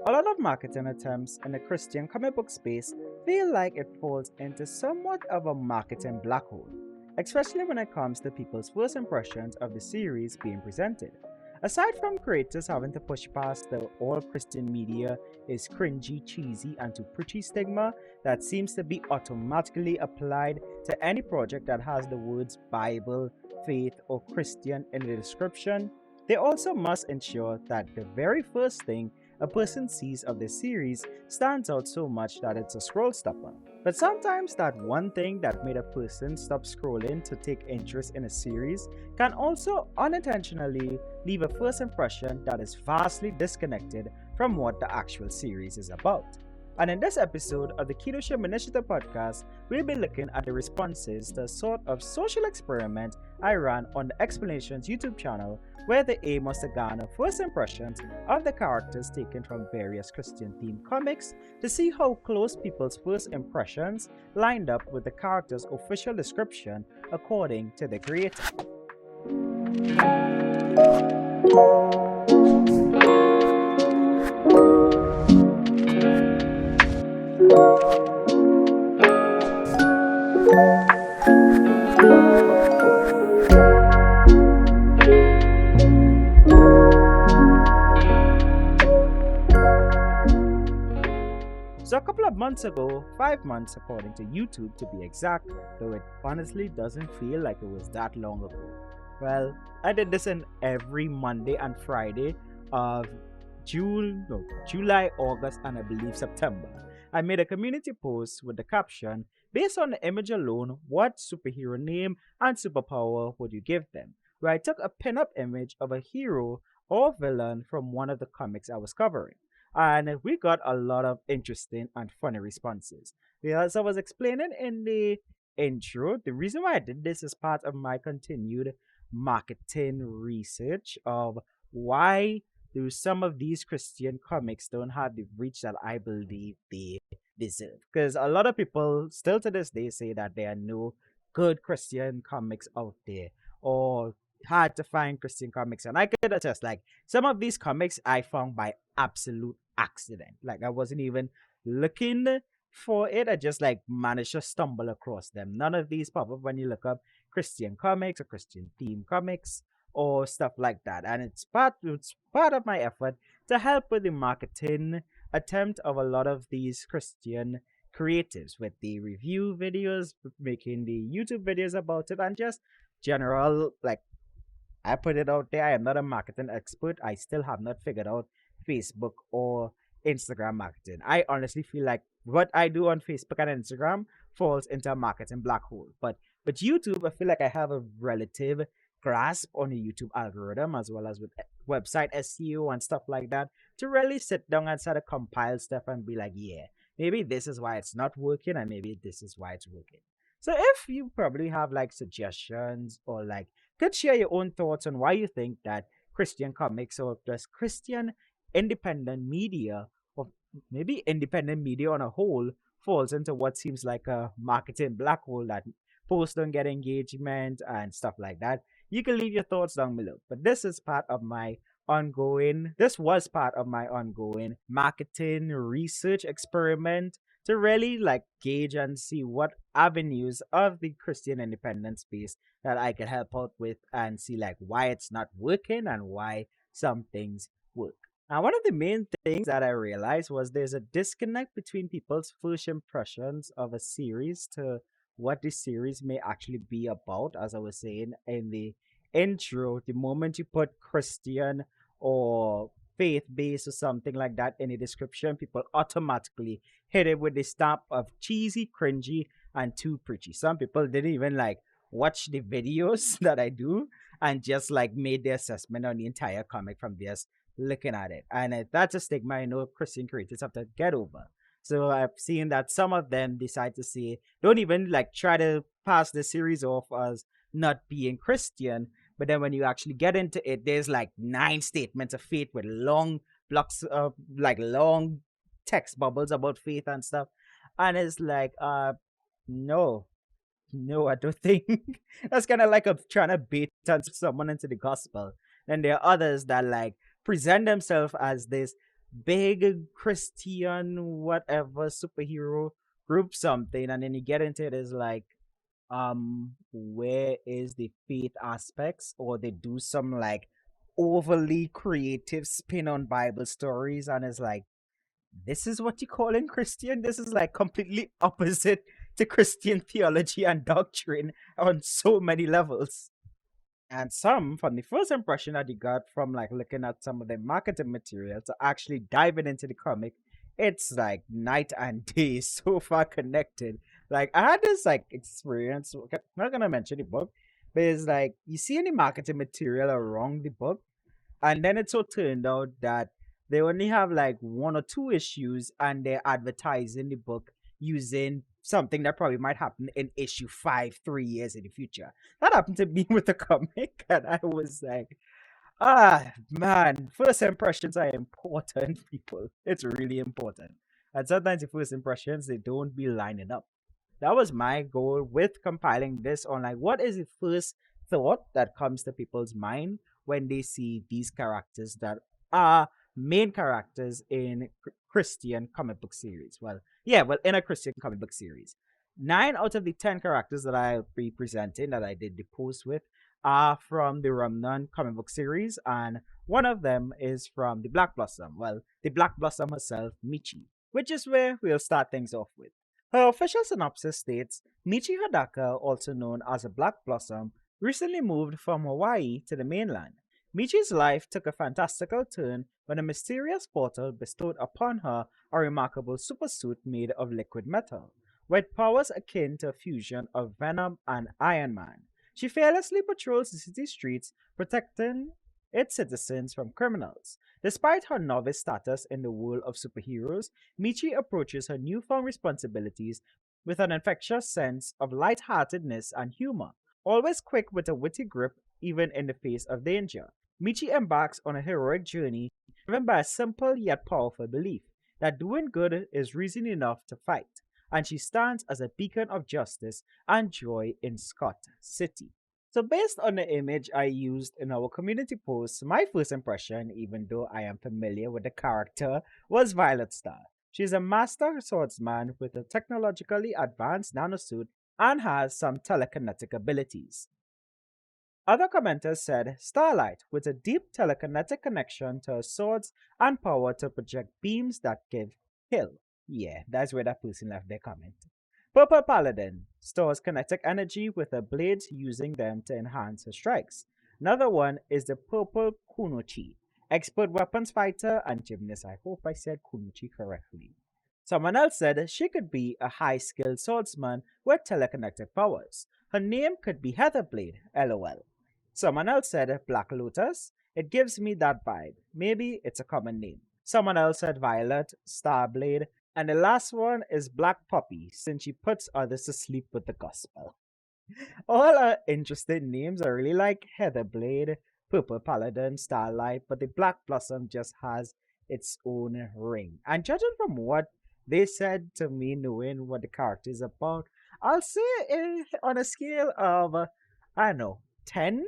A lot of marketing attempts in the Christian comic book space feel like it falls into somewhat of a marketing black hole, especially when it comes to people's first impressions of the series being presented. Aside from creators having to push past the all Christian media is cringy, cheesy, and too preachy stigma that seems to be automatically applied to any project that has the words Bible, faith, or Christian in the description, they also must ensure that the very first thing a person sees of the series stands out so much that it's a scroll stopper. But sometimes that one thing that made a person stop scrolling to take interest in a series can also unintentionally leave a first impression that is vastly disconnected from what the actual series is about. And in this episode of the Kedoshim Initiative Podcast, we'll be looking at the responses to a sort of social experiment I ran on the Xplanations YouTube channel, where the aim was to garner first impressions of the characters taken from various Christian themed comics to see how close people's first impressions lined up with the character's official description according to the creator. So a couple of months ago, 5 months according to YouTube to be exact, though it honestly doesn't feel like it was that long ago. Well, I did this in every Monday and Friday of July, August, and I believe September. I made a community post with the caption, based on the image alone, what superhero name and superpower would you give them? Where I took a pin-up image of a hero or villain from one of the comics I was covering. And we got a lot of interesting and funny responses. As I was explaining in the intro, the reason why I did this is part of my continued marketing research of why do some of these Christian comics don't have the reach that I believe they deserve. Because a lot of people still to this day say that there are no good Christian comics out there, or hard to find Christian comics. And I could attest, like, some of these comics I found by absolute accident. Like, I wasn't even looking for it. I just like managed to stumble across them. None of these pop up when you look up Christian comics or Christian theme comics or stuff like that. And it's part of my effort to help with the marketing attempt of a lot of these Christian creatives with the review videos, making the YouTube videos about it, and just general, like, I put it out there. I am not a marketing expert. I still have not figured out Facebook or Instagram marketing. I honestly feel like what I do on Facebook and Instagram falls into a marketing black hole. But YouTube, I feel like I have a relative grasp on the YouTube algorithm, as well as with website SEO and stuff like that, to really sit down and sort of compile stuff and be like, yeah, maybe this is why it's not working and maybe this is why it's working. So if you probably have like suggestions, or like could share your own thoughts on why you think that Christian comics or just Christian independent media, or maybe independent media on a whole, falls into what seems like a marketing black hole that posts don't get engagement and stuff like that, you can leave your thoughts down below. But this was part of my ongoing marketing research experiment to really like gauge and see what avenues of the Christian independent space that I can help out with, and see like why it's not working and why some things work. And one of the main things that I realized was there's a disconnect between people's first impressions of a series to what the series may actually be about. As I was saying in the intro, the moment you put Christian or faith based or something like that in a description, people automatically hit it with the stamp of cheesy, cringy, and too preachy. Some people didn't even like watch the videos that I do and just like made their assessment on the entire comic from just looking at it. And that's a stigma I know Christian creators have to get over. So I've seen that some of them decide to say, don't even like try to pass the series off as not being Christian. But then when you actually get into it, there's like 9 statements of faith with long blocks of like long text bubbles about faith and stuff. And it's like, no, no, I don't think that's kind of like a trying to bait someone into the gospel. And there are others that like present themselves as this big Christian whatever superhero group something, and then you get into it is like, where is the faith aspects, or they do some like overly creative spin on Bible stories, and it's like, this is what you call in Christian? This is like completely opposite to Christian theology and doctrine on so many levels. And some, from the first impression that you got from like looking at some of the marketing material to actually diving into the comic, it's like night and day, so far connected. Like I had this like experience. Okay, I'm not gonna mention the book, but it's like you see any marketing material around the book, and then it so turned out that they only have like one or two issues, and they're advertising the book using something that probably might happen in issue 5, 3 years in the future. That happened to me with the comic, and I was like, man, first impressions are important, people. It's really important. And sometimes the first impressions, they don't be lining up. That was my goal with compiling this on like what is the first thought that comes to people's mind when they see these characters that are main characters in Christian comic book series. Well, yeah, well, in a Christian comic book series. 9 out of the 10 characters that I'll be presenting that I did the post with are from the Remnant comic book series, and one of them is from the Black Blossom. Well, the Black Blossom herself, Michi, which is where we'll start things off with. Her official synopsis states Michi Hadaka, also known as a Black Blossom, recently moved from Hawaii to the mainland. Michi's life took a fantastical turn when a mysterious portal bestowed upon her a remarkable supersuit made of liquid metal, with powers akin to a fusion of Venom and Iron Man. She fearlessly patrols the city streets, protecting its citizens from criminals. Despite her novice status in the world of superheroes, Michi approaches her newfound responsibilities with an infectious sense of lightheartedness and humor, always quick with a witty grip even in the face of danger. Michi embarks on a heroic journey driven by a simple yet powerful belief that doing good is reason enough to fight, and she stands as a beacon of justice and joy in Scott City. So, based on the image I used in our community post, my first impression, even though I am familiar with the character, was Violet Star. She's a master swordsman with a technologically advanced nanosuit and has some telekinetic abilities. Other commenters said Starlight, with a deep telekinetic connection to her swords and power to project beams that give kill. Yeah, that's where that person left their comment. Purple Paladin stores kinetic energy with her blades, using them to enhance her strikes. Another one is the Purple Kunochi, expert weapons fighter and gymnast. I hope I said Kunochi correctly. Someone else said she could be a high skilled swordsman with telekinetic powers. Her name could be Heatherblade, lol. Someone else said Black Lotus. It gives me that vibe. Maybe it's a common name. Someone else said Violet, Starblade, and the last one is Black Poppy, since she puts others to sleep with the gospel. All are interesting names. I really like Heatherblade, Purple Paladin, Starlight, but the Black Blossom just has its own ring. And judging from what they said to me, knowing what the character is about, I'll say on a scale of, I don't know, 10,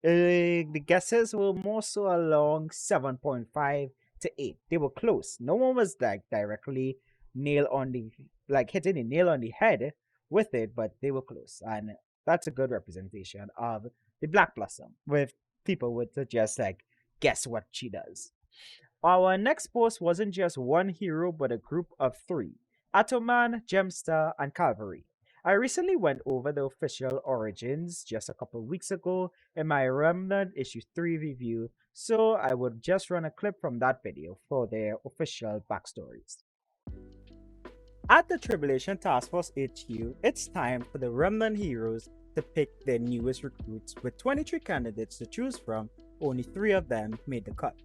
the guesses were more so along 7.5 to 8. They were close. No one was like directly nail on the like hitting the nail on the head with it, but they were close. And that's a good representation of the Black Blossom, with people would just like guess what she does. Our next post wasn't just one hero, but a group of 3: Atoman, Gemstar, and Calvary. I recently went over the official origins just a couple weeks ago in my Remnant Issue 3 review, so I would just run a clip from that video for their official backstories. At the Tribulation Task Force HQ, it's time for the Remnant heroes to pick their newest recruits. With 23 candidates to choose from, only 3 of them made the cut.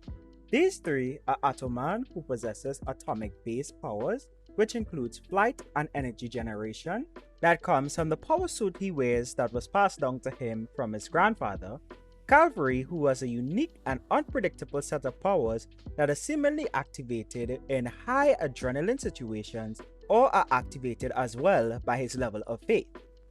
These 3 are Atoman, who possesses atomic-based powers, which includes flight and energy generation, that comes from the power suit he wears that was passed down to him from his grandfather. Calvary, who has a unique and unpredictable set of powers that are seemingly activated in high adrenaline situations or are activated as well by his level of faith.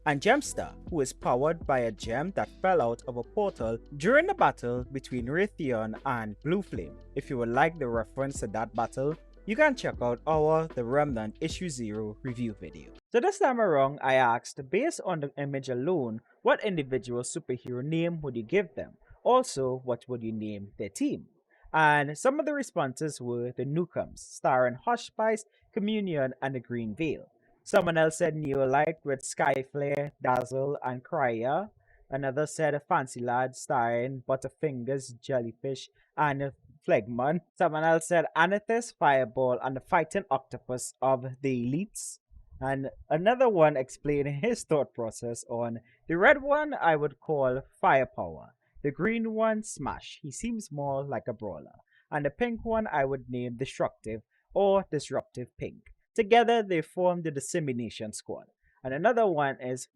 and Gemstar, who is powered by a gem that fell out of a portal during the battle between Raytheon and Blue Flame. If you would like the reference to that battle, you can check out our The Remnant Issue 0 review video. So this time around, I asked, based on the image alone, what individual superhero name would you give them? Also, what would you name their team? And some of the responses were the Newcomes, starring Hush Spice, Communion, and the Green Veil. Someone else said Neolite with Skyflare, Dazzle, and Cryer. Another said a Fancy Lad starring Butterfingers, Jellyfish, and Phlegmon. Someone else said Amethyst, Fireball, and the Fighting Octopus of the Elites. And another one explaining his thought process on the red one I would call Firepower. The green one, Smash. He seems more like a brawler. And the pink one I would name Destructive or Disruptive Pink. Together, they form the Dissemination Squad. And another one is,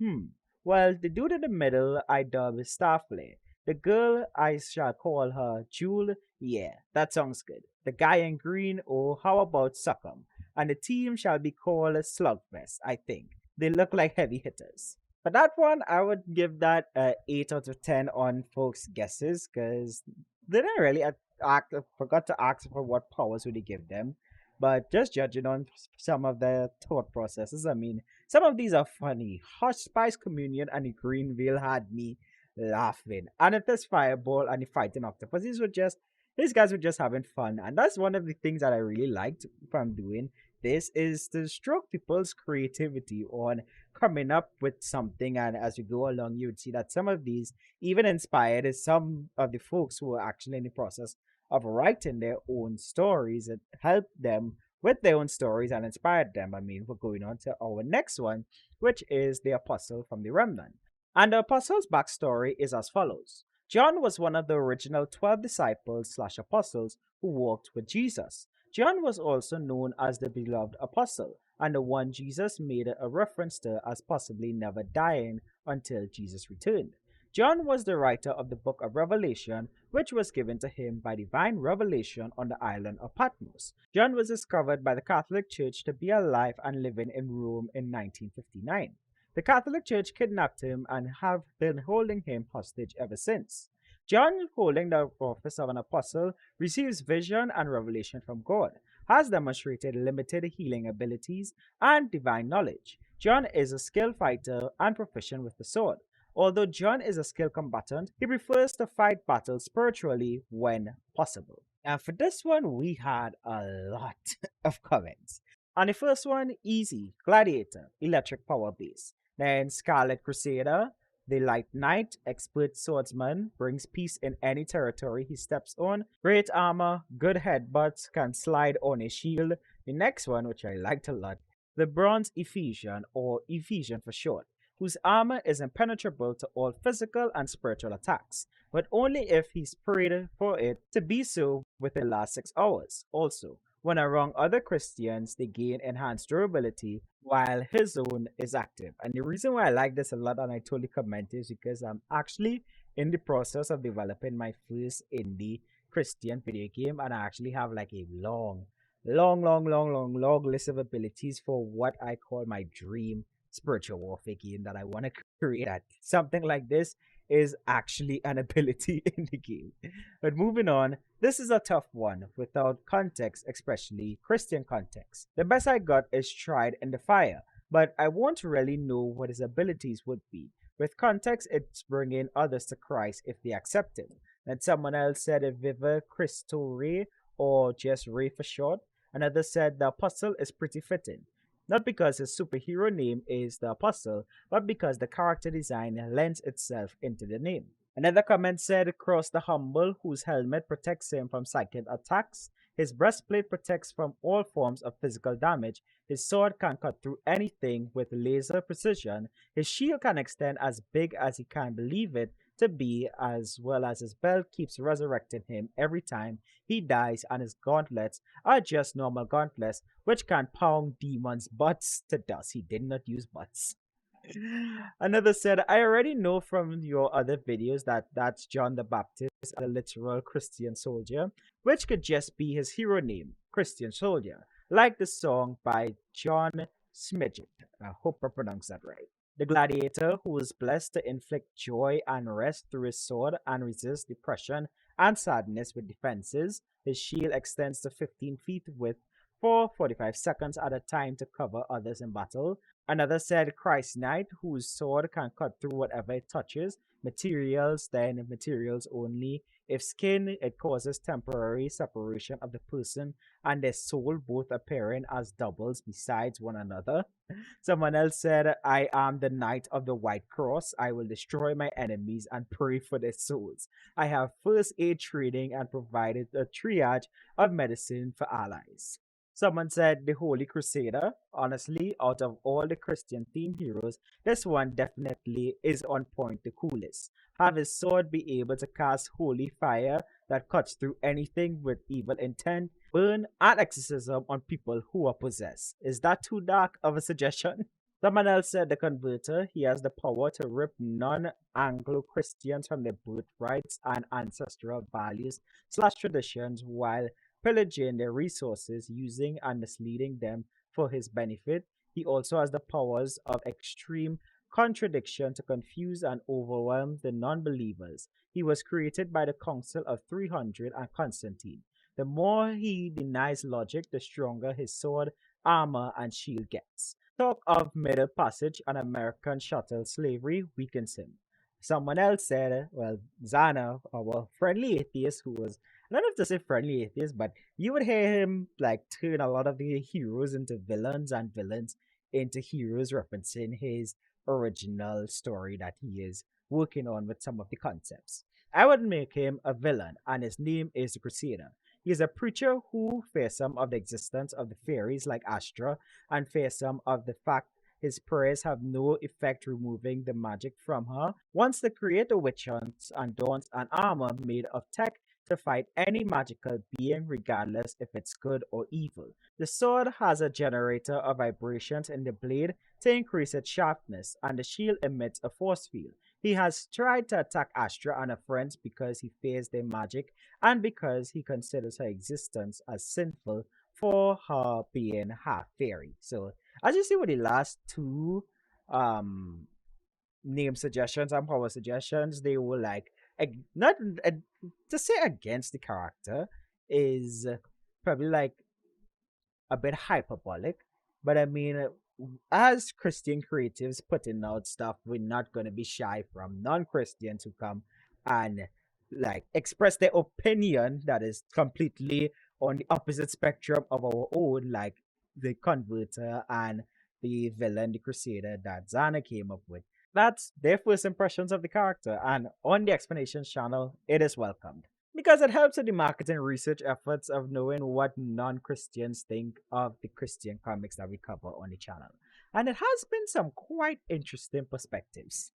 well, the dude in the middle I dub Starflare. The girl I shall call her Jewel. Yeah, that sounds good. The guy in green, or how about Succumb? And the team shall be called Slugfest, I think. They look like heavy hitters. For that one, I would give that a 8 out of 10 on folks' guesses, because they didn't really forgot to ask for what powers would they give them. But just judging on some of the thought processes, I mean, some of these are funny. Hush Spice Communion and the Green Veil had me laughing. And if there's Fireball and the Fighting Octopus, these guys were just having fun. And that's one of the things that I really liked from doing this is to stroke people's creativity on coming up with something. And as you go along, you would see that some of these even inspired some of the folks who are actually in the process of writing their own stories. It helped them with their own stories and inspired them. I mean, we're going on to our next one, which is the Apostle from the Remnant. And the Apostle's backstory is as follows. John was one of the original 12 disciples slash apostles who walked with Jesus. John was also known as the beloved apostle and the one Jesus made a reference to as possibly never dying until Jesus returned. John was the writer of the book of Revelation, which was given to him by divine revelation on the island of Patmos. John was discovered by the Catholic Church to be alive and living in Rome in 1959. The Catholic Church kidnapped him and have been holding him hostage ever since. John, holding the office of an apostle, receives vision and revelation from God, has demonstrated limited healing abilities and divine knowledge. John is a skilled fighter and proficient with the sword. Although John is a skilled combatant, he prefers to fight battles spiritually when possible. And for this one, we had a lot of comments. On the first one, easy, Gladiator, electric power base. Then Scarlet Crusader, the Light Knight, expert swordsman, brings peace in any territory he steps on. Great armor, good headbutts, can slide on a shield. The next one, which I liked a lot, the Bronze Ephesian, or Ephesian for short, whose armor is impenetrable to all physical and spiritual attacks, but only if he's prayed for it to be so within the last 6 hours. Also, when around other Christians, they gain enhanced durability while his own is active. And the reason why I like this a lot and I totally comment is because I'm actually in the process of developing my first indie Christian video game, and I actually have like a long list of abilities for what I call my dream spiritual warfare game that I want to create. That something like this is actually an ability in the game. But moving on, this is a tough one without context, especially Christian context. The best I got is Tried in the Fire, but I won't really know what his abilities would be. With context, it's bringing others to Christ if they accept him. And someone else said a Viva Cristo Rey, or just Ray for short. Another said the Apostle is pretty fitting. Not because his superhero name is the Apostle, but because the character design lends itself into the name. Another comment said, Cross the Humble, whose helmet protects him from psychic attacks. His breastplate protects from all forms of physical damage. His sword can cut through anything with laser precision. His shield can extend as big as he can believe it to be, as well as his belt keeps resurrecting him every time he dies, and his gauntlets are just normal gauntlets which can pound demons' butts to dust. He did not use butts. Another said, I already know from your other videos that that's John the Baptist, a literal Christian soldier, which could just be his hero name, Christian Soldier, like the song by John Smidget. I hope I pronounced that right. The gladiator who was blessed to inflict joy and rest through his sword and resist depression and sadness with defenses. His shield extends to 15 feet with for 45 seconds at a time to cover others in battle. Another said Christ Knight, whose sword can cut through whatever it touches. Materials, then materials only. If skin, it causes temporary separation of the person and their soul, both appearing as doubles besides one another. Someone else said, I am the Knight of the White Cross. I will destroy my enemies and pray for their souls. I have first aid training and provided a triage of medicine for allies. Someone said the Holy Crusader. Honestly, out of all the Christian themed heroes, this one definitely is on point the coolest. Have his sword be able to cast holy fire that cuts through anything with evil intent, burn, and exorcism on people who are possessed. Is that too dark of a suggestion? Someone else said the converter, he has the power to rip non Anglo Christians from their birthrights and ancestral values slash traditions while pillaging their resources, using and misleading them for his benefit. He also has the powers of extreme contradiction to confuse and overwhelm the non believers. He was created by the Council of 300 and Constantine. The more he denies logic, the stronger his sword, armor, and shield gets. Talk of Middle Passage and American chattel slavery weakens him. Someone else said, well, Zana, our friendly atheist, who was, I don't know if to say friendly atheist, but you would hear him like turn a lot of the heroes into villains and villains into heroes, referencing his original story that he is working on with some of the concepts. I would make him a villain, and his name is the Crusader. He is a preacher who fearsome of the existence of the fairies like Astra, and fearsome of the fact his prayers have no effect removing the magic from her. Once the creator witch hunts and dons an armor made of tech to fight any magical being, regardless if it's good or evil. The sword has a generator of vibrations in the blade to increase its sharpness, and the shield emits a force field. He has tried to attack Astra and her friends because he fears their magic and because he considers her existence as sinful for her being half fairy. So, as you see with the last two um name suggestions and power suggestions, they were like not to say against the character is probably like a bit hyperbolic, but I mean, as Christian creatives putting out stuff, we're not going to be shy from non-Christians who come and like express their opinion that is completely on the opposite spectrum of our own, like the converter and the villain, the crusader that Zana came up with. That's their first impressions of the character, and on the Xplanations channel, it is welcomed because it helps with the marketing research efforts of knowing what non-Christians think of the Christian comics that we cover on the channel. And it has been some quite interesting perspectives.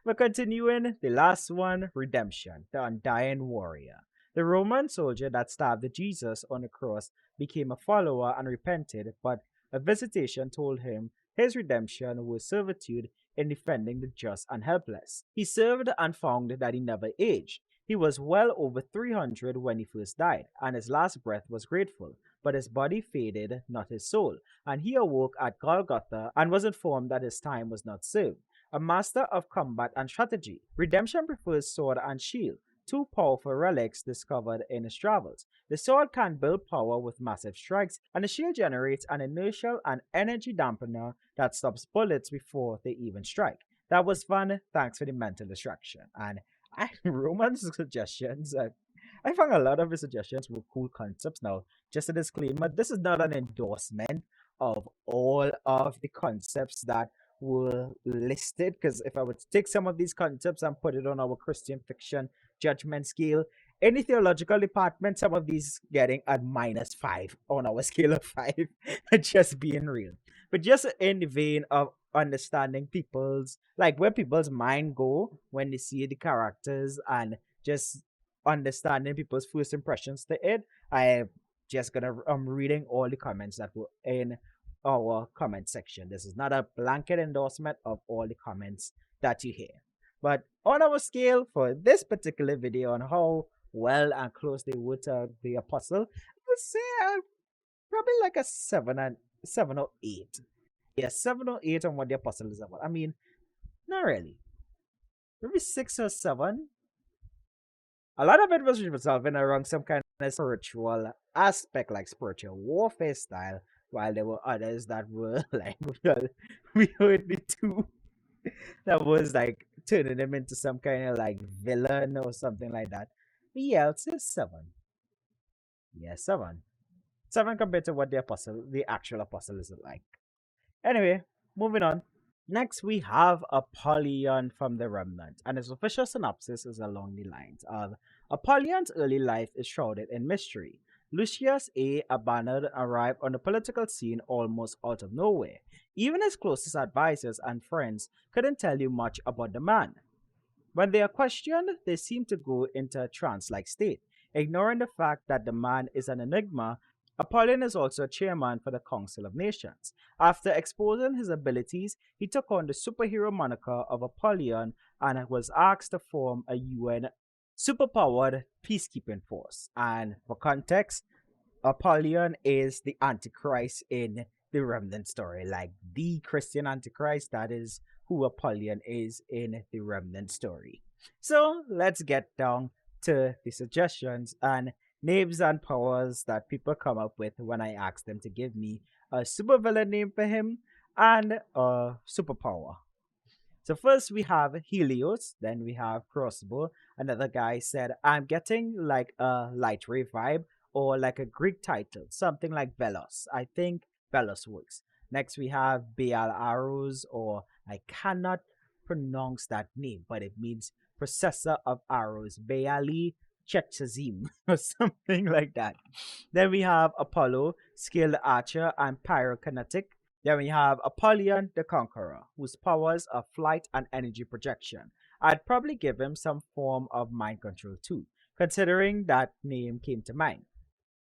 We're continuing the last one, Redemption, the Undying Warrior. The Roman soldier that stabbed Jesus on the cross became a follower and repented, but a visitation told him his redemption was servitude in defending the just and helpless. He served and found that he never aged. He was well over 300 when he first died, and his last breath was grateful, but his body faded, not his soul, and he awoke at Golgotha and was informed that his time was not served. A master of combat and strategy, Redemption prefers sword and shield, two powerful relics discovered in his travels. The sword can build power with massive strikes, and the shield generates an inertial and energy dampener that stops bullets before they even strike. That was fun. Thanks for the mental distraction. And Roman's suggestions, I found a lot of his suggestions were cool concepts. Now, just a disclaimer, this is not an endorsement of all of the concepts that were listed, because if I would take some of these concepts and put it on our Christian fiction judgment scale, in the theological department, some of these getting a -5 on our scale of 5, just being real. But just in the vein of understanding people's, like where people's mind go when they see the characters and just understanding people's first impressions to it, I just gonna reading all the comments that were in our comment section. This is not a blanket endorsement of all the comments that you hear. But on our scale for this particular video on how well and close they were to the apostle, I would say probably like a 7 or 8. Yeah, 7 or 8 on what the apostle is about. I mean, not really. Maybe 6 or 7. A lot of it was resolving around some kind of spiritual aspect, like spiritual warfare style, while there were others that were like, well, we heard the two that was like turning him into some kind of like villain or something like that. But yeah, it's just 7. Yeah, 7. 7 compared to what the actual apostle is like. Anyway, moving on. Next, we have Apollyon from the Remnant, and his official synopsis is along the lines of Apollyon's early life is shrouded in mystery. Lucius A. Abandoned arrived on the political scene almost out of nowhere. Even his closest advisors and friends couldn't tell you much about the man. When they are questioned, they seem to go into a trance like state, ignoring the fact that the man is an enigma. Apollyon is also chairman for the Council of Nations. After exposing his abilities, he took on the superhero moniker of Apollyon and was asked to form a UN superpowered peacekeeping force. And for context, Apollyon is the Antichrist in the Remnant story, like the Christian Antichrist. That is who Apollyon is in the Remnant story. So let's get down to the suggestions and names and powers that people come up with when I ask them to give me a supervillain name for him and a superpower. So first we have Helios, then we have Crossbow. Another guy said, I'm getting like a light ray vibe or like a Greek title, something like Velos. I think Velos works. Next we have Baal Arrows, or I cannot pronounce that name, but it means processor of arrows, Baali Chetchazim, or something like that. Then we have Apollo, skilled archer and pyrokinetic. Then we have Apollyon the Conqueror, whose powers are flight and energy projection. I'd probably give him some form of mind control too, considering that name came to mind.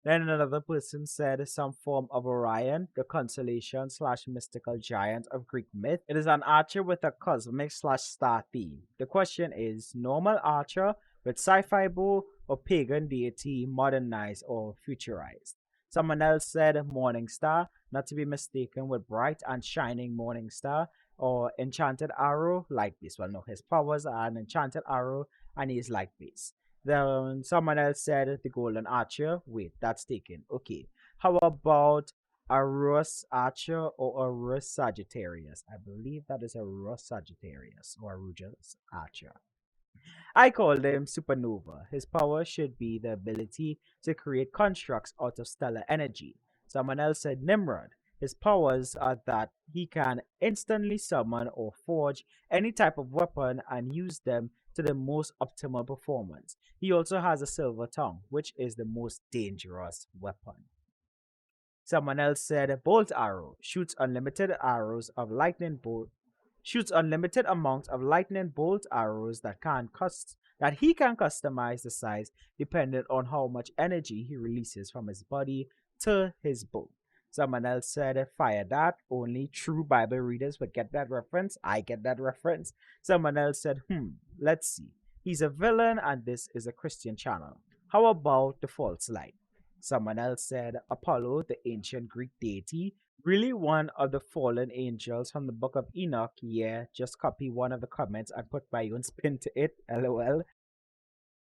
Then another person said some form of Orion, the constellation slash mystical giant of Greek myth. It is an archer with a cosmic slash star theme. The question is normal archer with sci-fi bow or pagan deity modernized or futurized. Someone else said morning star, not to be mistaken with bright and shining morning star or enchanted arrow like this. Well, no, his powers are an enchanted arrow and he is like this. Then someone else said the golden archer. Wait, that's taken. Okay. How about a Rus archer or a Rus Sagittarius? I believe that is a Rus Sagittarius or a Rugus archer. I call him Supernova. His power should be the ability to create constructs out of stellar energy. Someone else said Nimrod. His powers are that he can instantly summon or forge any type of weapon and use them to the most optimal performance. He also has a silver tongue, which is the most dangerous weapon. Someone else said Bolt Arrow shoots unlimited arrows of lightning bolt shoots unlimited amounts of lightning bolt arrows that he can customize the size depending on how much energy he releases from his body to his bow. Someone else said fire that only true Bible readers would get that reference. I get that reference. Someone else said, let's see. He's a villain and this is a Christian channel. How about the false light? Someone else said Apollo, the ancient Greek deity, really one of the fallen angels from the book of Enoch. Yeah, just copy one of the comments and put my own spin to it. LOL.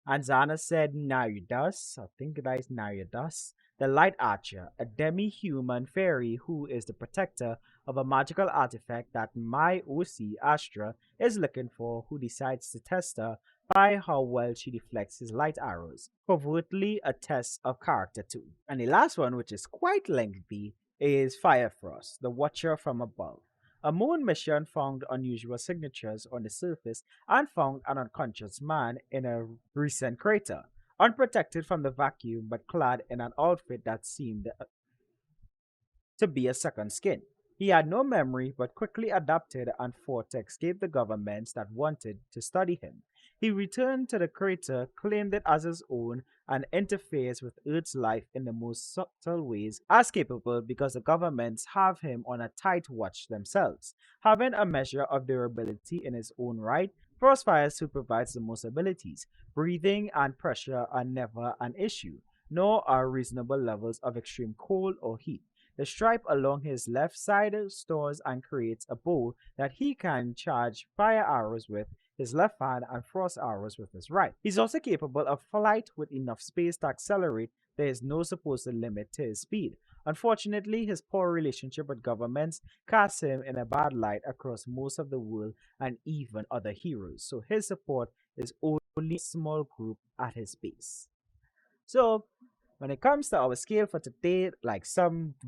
And Zana said Naridas, I think that is Naridas, the Light Archer, a demi-human fairy who is the protector of a magical artifact that my OC Astra is looking for, who decides to test her by how well she deflects his light arrows. Covertly a test of character too. And the last one, which is quite lengthy, is Firefrost, the Watcher from Above. A moon mission found unusual signatures on the surface and found an unconscious man in a recent crater, unprotected from the vacuum but clad in an outfit that seemed to be a second skin. He had no memory but quickly adapted and fought to escape the governments that wanted to study him. He returned to the crater, claimed it as his own, and interferes with Earth's life in the most subtle ways as capable because the governments have him on a tight watch themselves. Having a measure of durability in his own right, Frostfire supervises the most abilities. Breathing and pressure are never an issue, nor are reasonable levels of extreme cold or heat. The stripe along his left side stores and creates a bow that he can charge fire arrows with his left hand and frost arrows with his right. He's also capable of flight with enough space to accelerate. There is no supposed limit to his speed. Unfortunately, his poor relationship with governments casts him in a bad light across most of the world and even other heroes, so his support is only a small group at his base. So, when it comes to our scale for today, like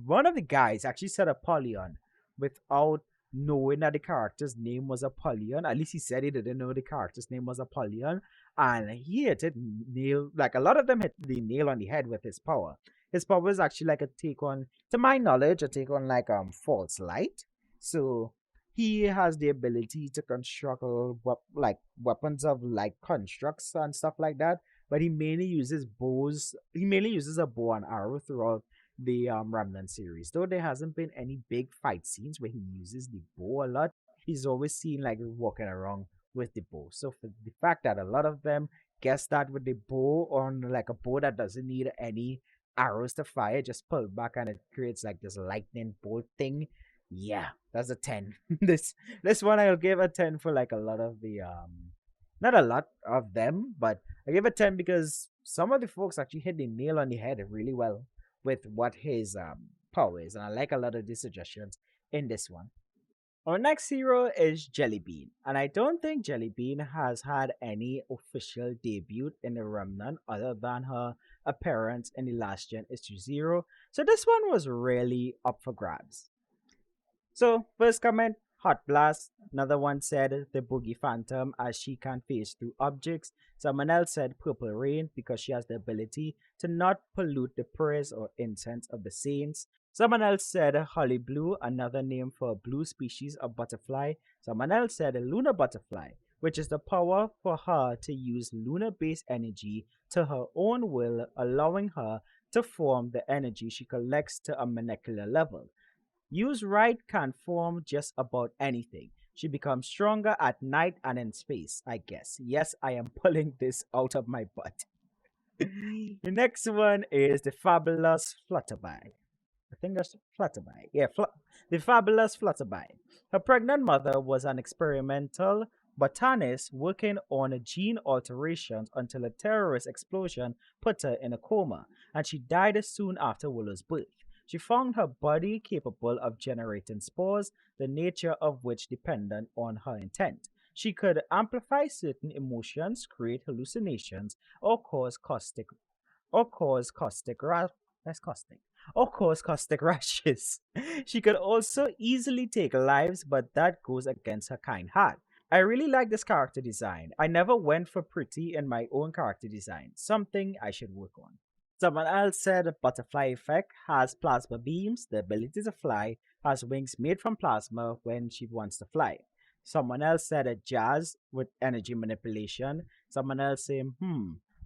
one of the guys actually said Apollyon without knowing that the character's name was Apollyon. At least he said he didn't know the character's name was Apollyon, and he hit it nail like a lot of them hit the nail on the head with his power. His power is actually like a take on, to my knowledge, a take on like false light. So he has the ability to construct like weapons of like constructs and stuff like that, but he mainly uses bows. He mainly uses a bow and arrow throughout the Remnant series. Though there hasn't been any big fight scenes where he uses the bow a lot, he's always seen like walking around with the bow. So for the fact that a lot of them guess that with the bow on like a bow that doesn't need any arrows to fire, just pull back and it creates like this lightning bolt thing. Yeah, that's a 10. This one I'll give a 10 for like a lot of the not a lot of them, but I give it 10 because some of the folks actually hit the nail on the head really well with what his power is, and I like a lot of the suggestions in this one. Our next hero is Jellybean, and I don't think Jellybean has had any official debut in the Remnant other than her appearance in the last gen issue 0, so this one was really up for grabs. So, first comment, Hot Blast. Another one said the Boogie Phantom as she can phase through objects. Someone else said Purple Rain because she has the ability to not pollute the prayers or incense of the saints. Someone else said Holly Blue, another name for a blue species of butterfly. Someone else said Lunar Butterfly, which is the power for her to use lunar-based energy to her own will, allowing her to form the energy she collects to a molecular level. Used right can form just about anything. She becomes stronger at night and in space, I guess. Yes, I am pulling this out of my butt. The next one is the fabulous Flutterby. I think that's Flutterby. Yeah, the fabulous Flutterby. Her pregnant mother was an experimental botanist working on gene alterations until a terrorist explosion put her in a coma, and she died soon after Willow's birth. She found her body capable of generating spores, the nature of which depended on her intent. She could amplify certain emotions, create hallucinations, or cause caustic that's caustic or cause caustic rashes. She could also easily take lives, but that goes against her kind heart. I really like this character design. I never went for pretty in my own character design, something I should work on. Someone else said Butterfly Effect has plasma beams, the ability to fly, has wings made from plasma when she wants to fly. Someone else said a Jazz with energy manipulation. Someone else said,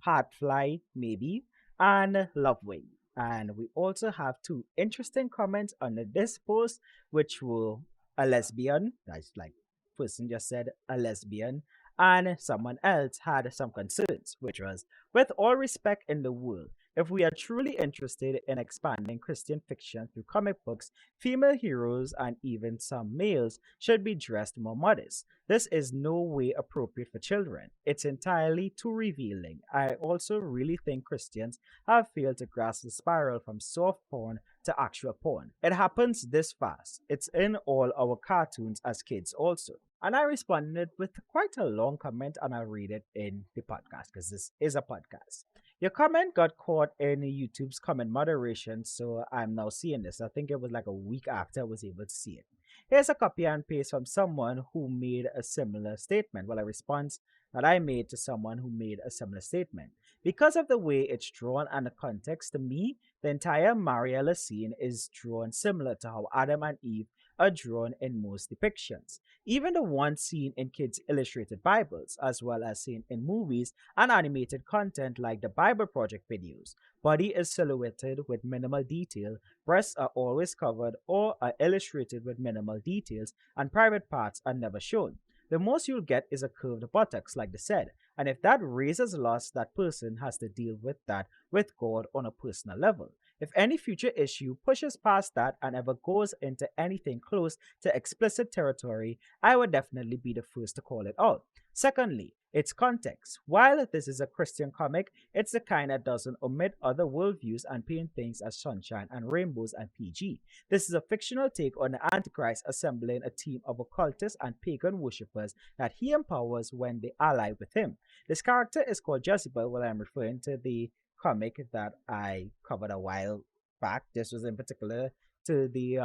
Heartfly, maybe, and Love Wing. And we also have two interesting comments under this post, which were a lesbian, that's like person just said a lesbian, and someone else had some concerns, which was, with all respect in the world, if we are truly interested in expanding Christian fiction through comic books, female heroes and even some males should be dressed more modest. This is no way appropriate for children. It's entirely too revealing. I also really think Christians have failed to grasp the spiral from soft porn to actual porn. It happens this fast. It's in all our cartoons as kids also. And I responded with quite a long comment, and I'll read it in the podcast because this is a podcast. Your comment got caught in YouTube's comment moderation, so I'm now seeing this. I think it was like a week after I was able to see it. Here's a copy and paste from someone who made a similar statement. Well, a response that I made to someone who made a similar statement. Because of the way it's drawn and the context, to me, the entire Mariella scene is drawn similar to how Adam and Eve are drawn in most depictions. Even the one seen in kids' illustrated Bibles, as well as seen in movies and animated content like the Bible Project videos. Body is silhouetted with minimal detail, breasts are always covered or are illustrated with minimal details, and private parts are never shown. The most you'll get is a curved buttocks, like they said, and if that raises loss, that person has to deal with that with God on a personal level. If any future issue pushes past that and ever goes into anything close to explicit territory, I would definitely be the first to call it out. Secondly, its context. While this is a Christian comic, it's the kind that doesn't omit other worldviews and paint things as sunshine and rainbows and PG. This is a fictional take on the Antichrist assembling a team of occultists and pagan worshippers that he empowers when they ally with him. This character is called Jezebel, while I'm referring to the comic that I covered a while back. This was in particular to the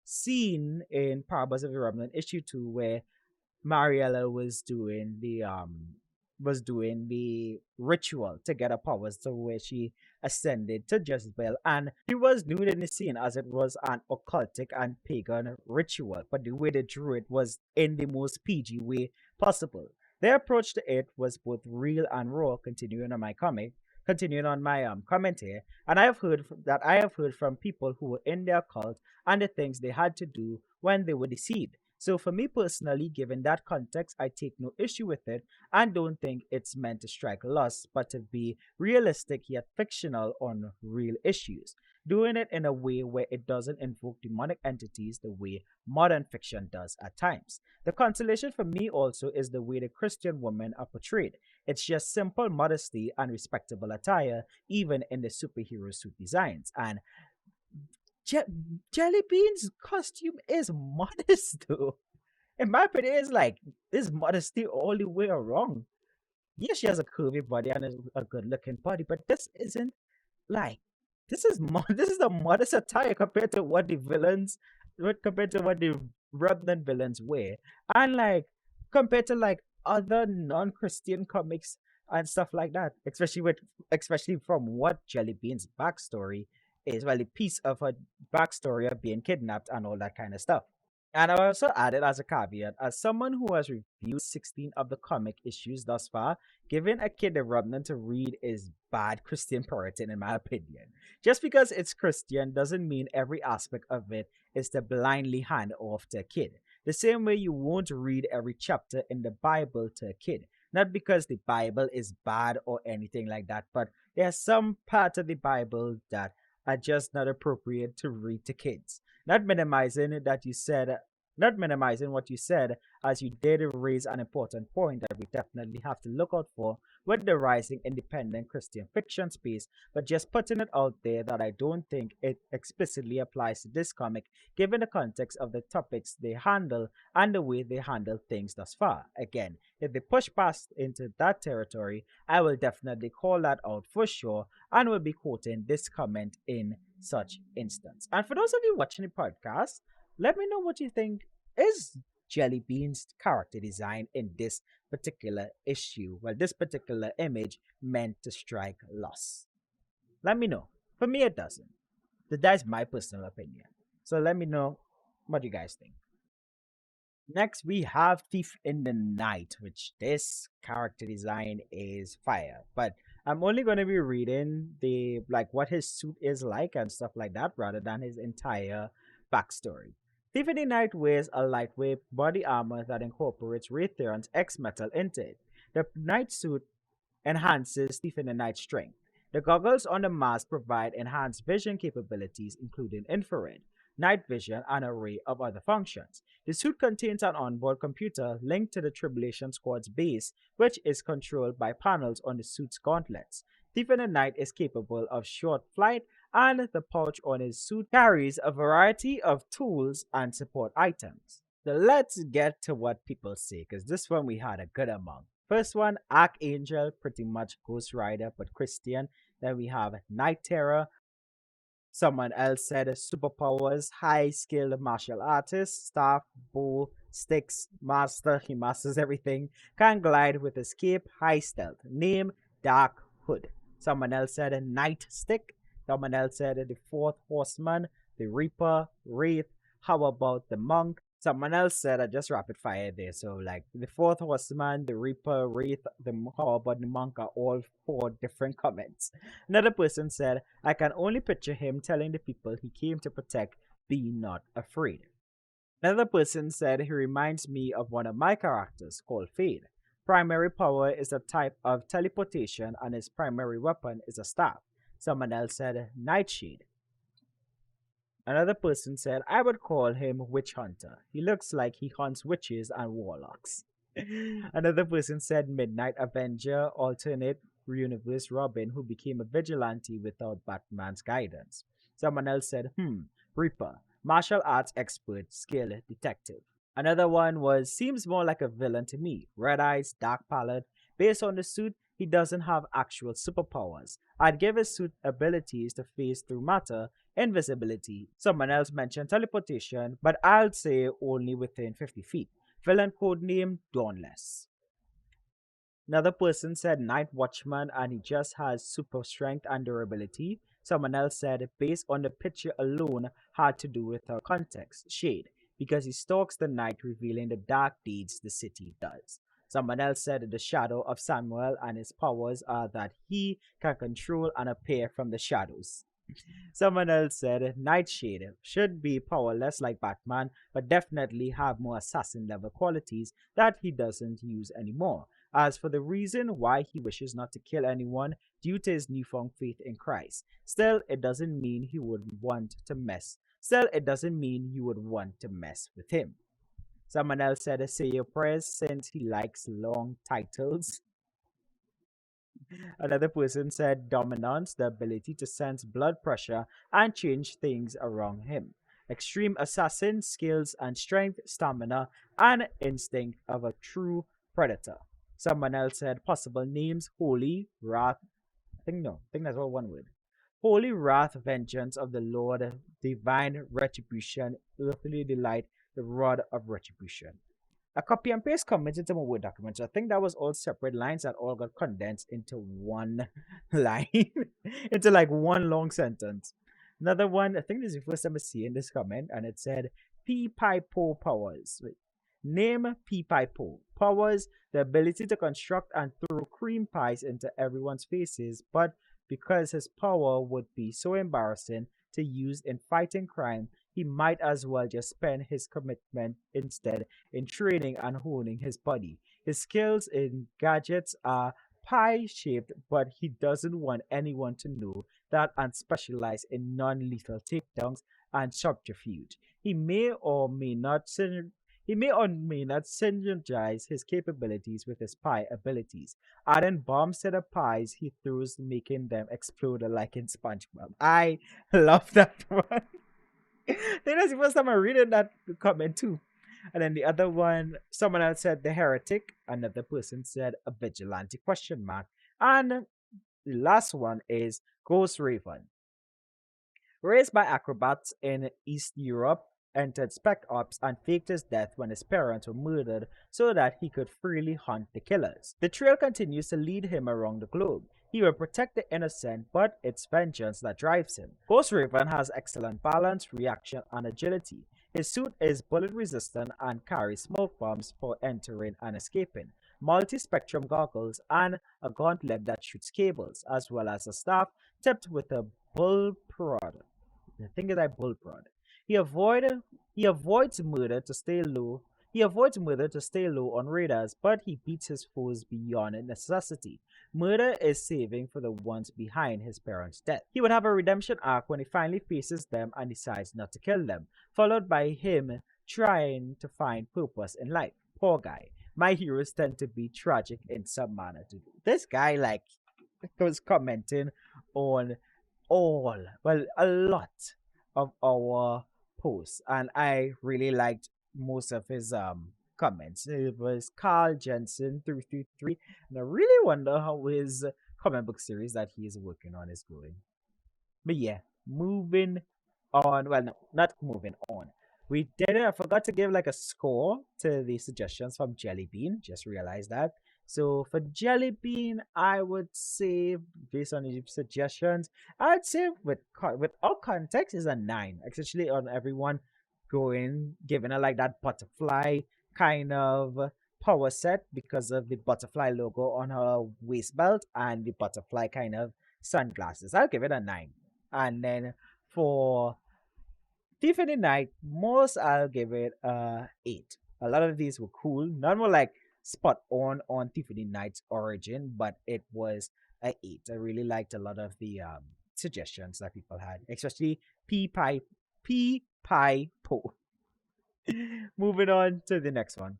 scene in Parables of the Remnant issue 2 where Mariella was doing the ritual to get her powers to where she ascended to Jezebel, and she was nude in the scene as it was an occultic and pagan ritual, but the way they drew it was in the most PG way possible. Their approach to it was both real and raw, continuing on my comment here, and I have heard from people who were in their cult and the things they had to do when they were deceived. So for me personally, given that context, I take no issue with it and don't think it's meant to strike lust, but to be realistic yet fictional on real issues. Doing it in a way where it doesn't invoke demonic entities the way modern fiction does at times. The consolation for me also is the way the Christian women are portrayed. It's just simple modesty and respectable attire, even in the superhero suit designs. And Jellybean's costume is modest, though. In my opinion, it's like this modesty all the way around. Yes, she has a curvy body and a good-looking body, but this isn't like this is a modest attire compared to what compared to what the Remnant villains wear, and like compared to like other non-Christian comics and stuff like that, especially from what Jellybean's backstory is. Well, a piece of her backstory of being kidnapped and all that kind of stuff. And I also added as a caveat, as someone who has reviewed 16 of the comic issues thus far, giving a kid a Remnant to read is bad Christian parenting in my opinion. Just because it's Christian doesn't mean every aspect of it is to blindly hand off to a kid. The same way you won't read every chapter in the Bible to a kid. Not because the Bible is bad or anything like that, but there are some parts of the Bible that are just not appropriate to read to kids. Not minimizing what you said, as you did raise an important point that we definitely have to look out for with the rising independent Christian fiction space, but just putting it out there that I don't think it explicitly applies to this comic, given the context of the topics they handle and the way they handle things thus far. Again, if they push past into that territory, I will definitely call that out for sure and will be quoting this comment in such instance. And for those of you watching the podcast, let me know what you think. Is Jellybean's character design in this particular issue, well, this particular image, meant to strike lust? Let me know. For me, it doesn't. That's my personal opinion. So let me know what you guys think. Next, we have Thief in the Night, which this character design is fire. But I'm only going to be reading what his suit is like and stuff like that, rather than his entire backstory. Thief in the Night wears a lightweight body armor that incorporates Raytheon's X-Metal into it. The night suit enhances Thief in the Night's strength. The goggles on the mask provide enhanced vision capabilities, including infrared, night vision, and an array of other functions. The suit contains an onboard computer linked to the Tribulation Squad's base, which is controlled by panels on the suit's gauntlets. Thief in the Night is capable of short flight, and the pouch on his suit carries a variety of tools and support items. So let's get to what people say, because this one we had a good amount. First one, Archangel, pretty much Ghost Rider, but Christian. Then we have Night Terror. Someone else said superpowers, high-skilled martial artist, staff, bow, sticks, master, he masters everything, can glide with escape, high stealth, name, Dark Hood. Someone else said a Night Stick. Someone else said the Fourth Horseman, the Reaper, Wraith. How about the Monk? Someone else said, I just rapid fire there. So like the Fourth Horseman, the Reaper, Wraith, how about the Monk are all 4 different comments. Another person said, I can only picture him telling the people he came to protect, be not afraid. Another person said he reminds me of one of my characters called Fade. Primary power is a type of teleportation and his primary weapon is a staff. Someone else said Nightshade. Another person said, I would call him Witch Hunter. He looks like he hunts witches and warlocks. Another person said Midnight Avenger, alternate universe Robin, who became a vigilante without Batman's guidance. Someone else said, Reaper, martial arts expert, skill detective. Another one was, seems more like a villain to me. Red eyes, dark palette. Based on the suit, he doesn't have actual superpowers. I'd give his suit abilities to phase through matter, invisibility. Someone else mentioned teleportation, but I'll say only within 50 feet. Villain codename Dawnless. Another person said Night Watchman and he just has super strength and durability. Someone else said, based on the picture alone, had to do with her context, shade, because he stalks the night, revealing the dark deeds the city does. Someone else said the shadow of Samuel and his powers are that he can control and appear from the shadows. Someone else said Nightshade should be powerless like Batman, but definitely have more assassin level qualities that he doesn't use anymore. As for the reason why he wishes not to kill anyone due to his newfound faith in Christ, still it doesn't mean he would want to mess. Still, it doesn't mean you would want to mess with him. Someone else said say your prayers since he likes long titles. Another person said dominance, the ability to sense blood pressure and change things around him. Extreme assassin, skills and strength, stamina, and instinct of a true predator. Someone else said possible names holy, wrath. I think that's all one word. Holy wrath, vengeance of the Lord, divine retribution, earthly delight, the rod of retribution. A copy and paste comments into my Word document. So I think that was all separate lines that all got condensed into one line, into like one long sentence. Another one, I think this is the first time I see in this comment, and it said P Pipo powers. Wait. Name P Pipo. Powers, the ability to construct and throw cream pies into everyone's faces, but because his power would be so embarrassing to use in fighting crime, he might as well just spend his commitment instead in training and honing his body. His skills in gadgets are pie shaped, but he doesn't want anyone to know that and specialize in non lethal takedowns and subterfuge. He may or may not synergize his capabilities with his pie abilities, adding bombs to the pies he throws, making them explode like in SpongeBob. I love that one. I think that's the first time I read it, that comment too. And then the other one, someone else said the heretic. Another person said a vigilante question mark. And the last one is Ghost Raven. Raised by acrobats in East Europe, entered Spec Ops and faked his death when his parents were murdered so that he could freely hunt the killers. The trail continues to lead him around the globe. He will protect the innocent, but it's vengeance that drives him. Ghost Raven has excellent balance, reaction, and agility. His suit is bullet resistant and carries smoke bombs for entering and escaping, multi-spectrum goggles, and a gauntlet that shoots cables, as well as a staff tipped with a bull prod. I think it's like bull prod. He avoid he avoids murder to stay low. He avoids murder to stay low on radars, but he beats his foes beyond necessity. Murder is saving for the ones behind his parents' death. He would have a redemption arc when he finally faces them and decides not to kill them, followed by him trying to find purpose in life. Poor guy. My heroes tend to be tragic in some manner too. This guy was commenting on a lot of our posts, and I really liked most of his comments. It was Carl Jensen 333, and I really wonder how his comic book series that he is working on is going. But yeah, moving on. Well, no, not moving on. We did it. I forgot to give like a score to the suggestions from Jelly Bean. Just realized that. So for Jelly Bean, I would say based on the suggestions, I'd say with all context is a 9. Especially on everyone giving her like that butterfly kind of power set because of the butterfly logo on her waist belt and the butterfly kind of sunglasses. I'll give it a 9. And then for Tiffany Knight, most I'll give it a 8. A lot of these were cool. None were like spot on Tiffany Knight's origin, but it was a 8. I really liked a lot of the suggestions that people had, especially P Pi Po. Moving on to the next one.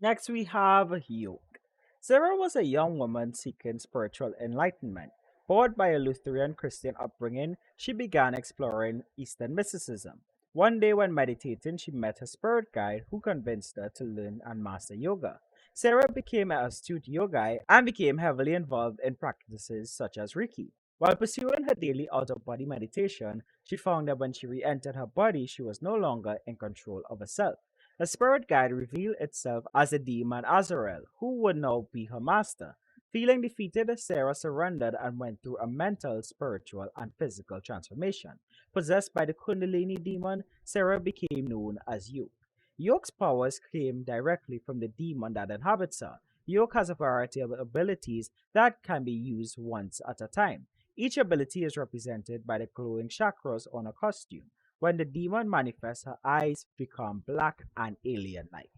Next, we have Yoke. Sarah was a young woman seeking spiritual enlightenment. Bored by a Lutheran Christian upbringing, she began exploring Eastern mysticism. One day, when meditating, she met a spirit guide who convinced her to learn and master yoga. Sarah became an astute yogi and became heavily involved in practices such as Reiki. While pursuing her daily out of body meditation, she found that when she re entered her body, she was no longer in control of herself. The spirit guide revealed itself as the demon Azrael, who would now be her master. Feeling defeated, Sarah surrendered and went through a mental, spiritual, and physical transformation. Possessed by the Kundalini demon, Sarah became known as Yoke. Yoke's powers came directly from the demon that inhabits her. Yoke has a variety of abilities that can be used once at a time. Each ability is represented by the glowing chakras on a costume. When the demon manifests, her eyes become black and alien like.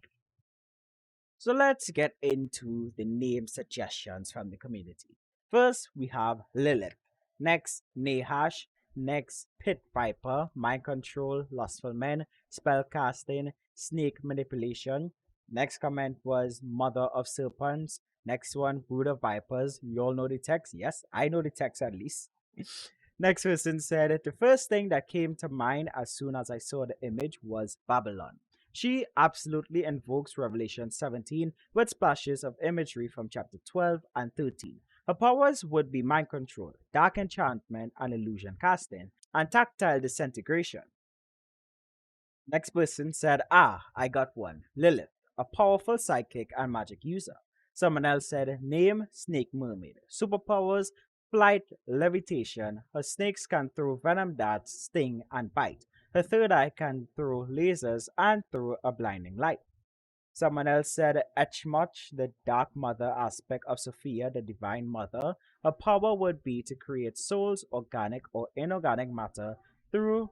So let's get into the name suggestions from the community. First, we have Lilith. Next, Nahash. Next, Pit Viper, Mind Control, Lustful Men, Spell Casting, Snake Manipulation. Next comment was Mother of Serpents. Next one, Brood of Vipers. You all know the text? Yes, I know the text at least. Next person said, the first thing that came to mind as soon as I saw the image was Babylon. She absolutely invokes Revelation 17 with splashes of imagery from chapter 12 and 13. Her powers would be mind control, dark enchantment and illusion casting, and tactile disintegration. Next person said, I got one. Lilith, a powerful psychic and magic user. Someone else said, name Snake Mermaid. Superpowers, flight, levitation. Her snakes can throw venom darts, sting, and bite. Her third eye can throw lasers and throw a blinding light. Someone else said, Etchmuch, the dark mother aspect of Sophia, the divine mother. Her power would be to create souls, organic or inorganic matter, through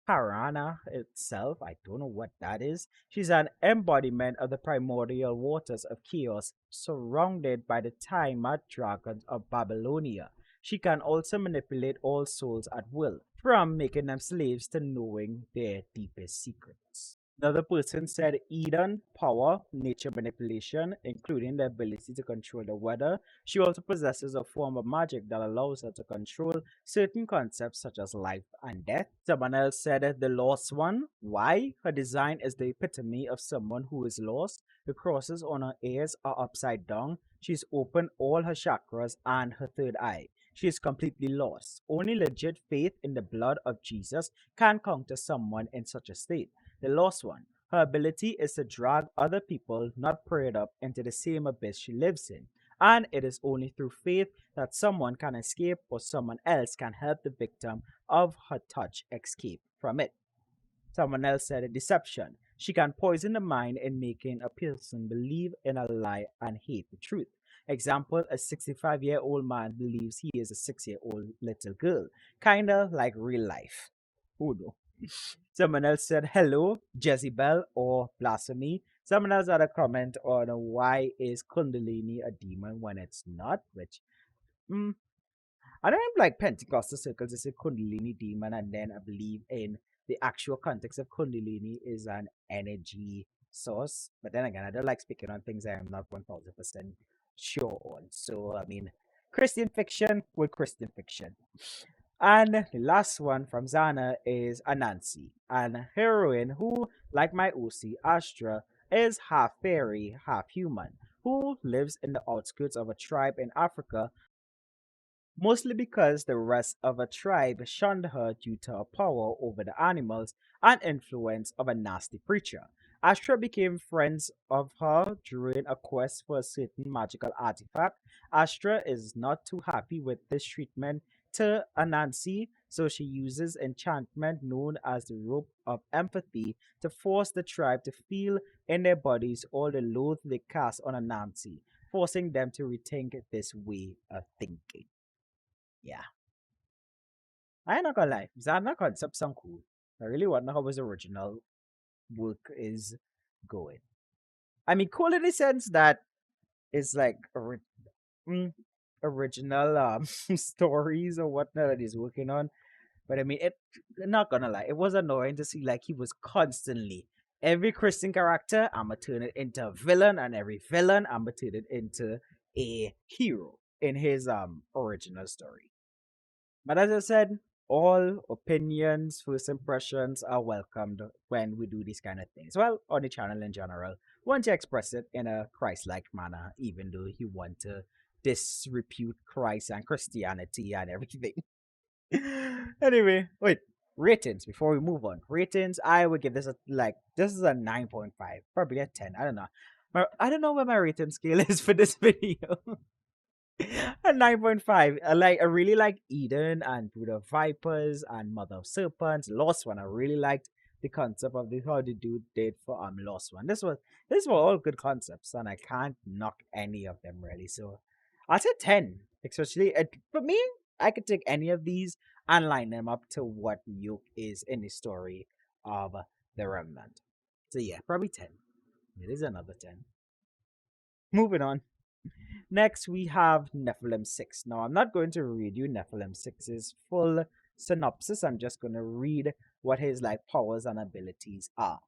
Parana itself. I don't know what that is. She's an embodiment of the primordial waters of chaos, surrounded by the Tiamat dragons of Babylonia. She can also manipulate all souls at will, from making them slaves to knowing their deepest secrets. Another person said Eden, power, nature manipulation, including the ability to control the weather. She also possesses a form of magic that allows her to control certain concepts such as life and death. Someone else said the lost one. Why? Her design is the epitome of someone who is lost. The crosses on her ears are upside down. She's opened all her chakras and her third eye. She is completely lost. Only legit faith in the blood of Jesus can counter someone in such a state. The lost one. Her ability is to drag other people not prayed up into the same abyss she lives in. And it is only through faith that someone can escape or someone else can help the victim of her touch escape from it. Someone else said deception. She can poison the mind in making a person believe in a lie and hate the truth. Example, a 65-year-old man believes he is a 6-year-old little girl. Kinda like real life. Who knows? Someone else said hello, Jezebel or blasphemy. Someone else had a comment on why is Kundalini a demon when it's not, which I don't have like Pentecostal circles is a Kundalini demon, and then I believe in the actual context of Kundalini is an energy source. But then again, I don't like speaking on things I am not 1000% sure on. So I mean, Christian fiction with Christian fiction. And the last one from Zana is Anansi, an heroine who, like my OC Astra, is half fairy, half human, who lives in the outskirts of a tribe in Africa, mostly because the rest of a tribe shunned her due to her power over the animals and influence of a nasty preacher. Astra became friends of her during a quest for a certain magical artifact. Astra is not too happy with this treatment to Anansi, so she uses enchantment known as the rope of empathy to force the tribe to feel in their bodies all the loath they cast on Anansi, forcing them to rethink this way of thinking. Yeah. I ain't not gonna lie. Zana concept sound cool. I really wonder how his original work is going. I mean, cool in the sense that it's like mm, original stories or whatnot that he's working on. But I mean, it. Not gonna lie, it was annoying to see like he was constantly every Christian character. I'ma turn it into a villain, and every villain I'ma turn it into a hero in his original story. But as I said, all opinions, first impressions are welcomed when we do these kind of things. Well, on the channel in general, once you express it in a Christ-like manner, even though you want to disrepute Christ and Christianity and everything. Anyway, wait. Ratings before we move on. Ratings, I would give this a this is a 9.5, probably a 10. I don't know. I don't know what my rating scale is for this video. A 9.5. I really like Eden and Brood of Vipers and Mother of Serpents. Lost One. I really liked the concept of how the dude did for Lost One. This were all good concepts, and I can't knock any of them really. So I'll say 10. Especially for me, I could take any of these and line them up to what Yoke is in the story of the Remnant. So yeah, probably 10. It is another 10. Moving on. Next, we have Nephilim 6. Now, I'm not going to read you Nephilim 6's full synopsis. I'm just going to read what his powers and abilities are.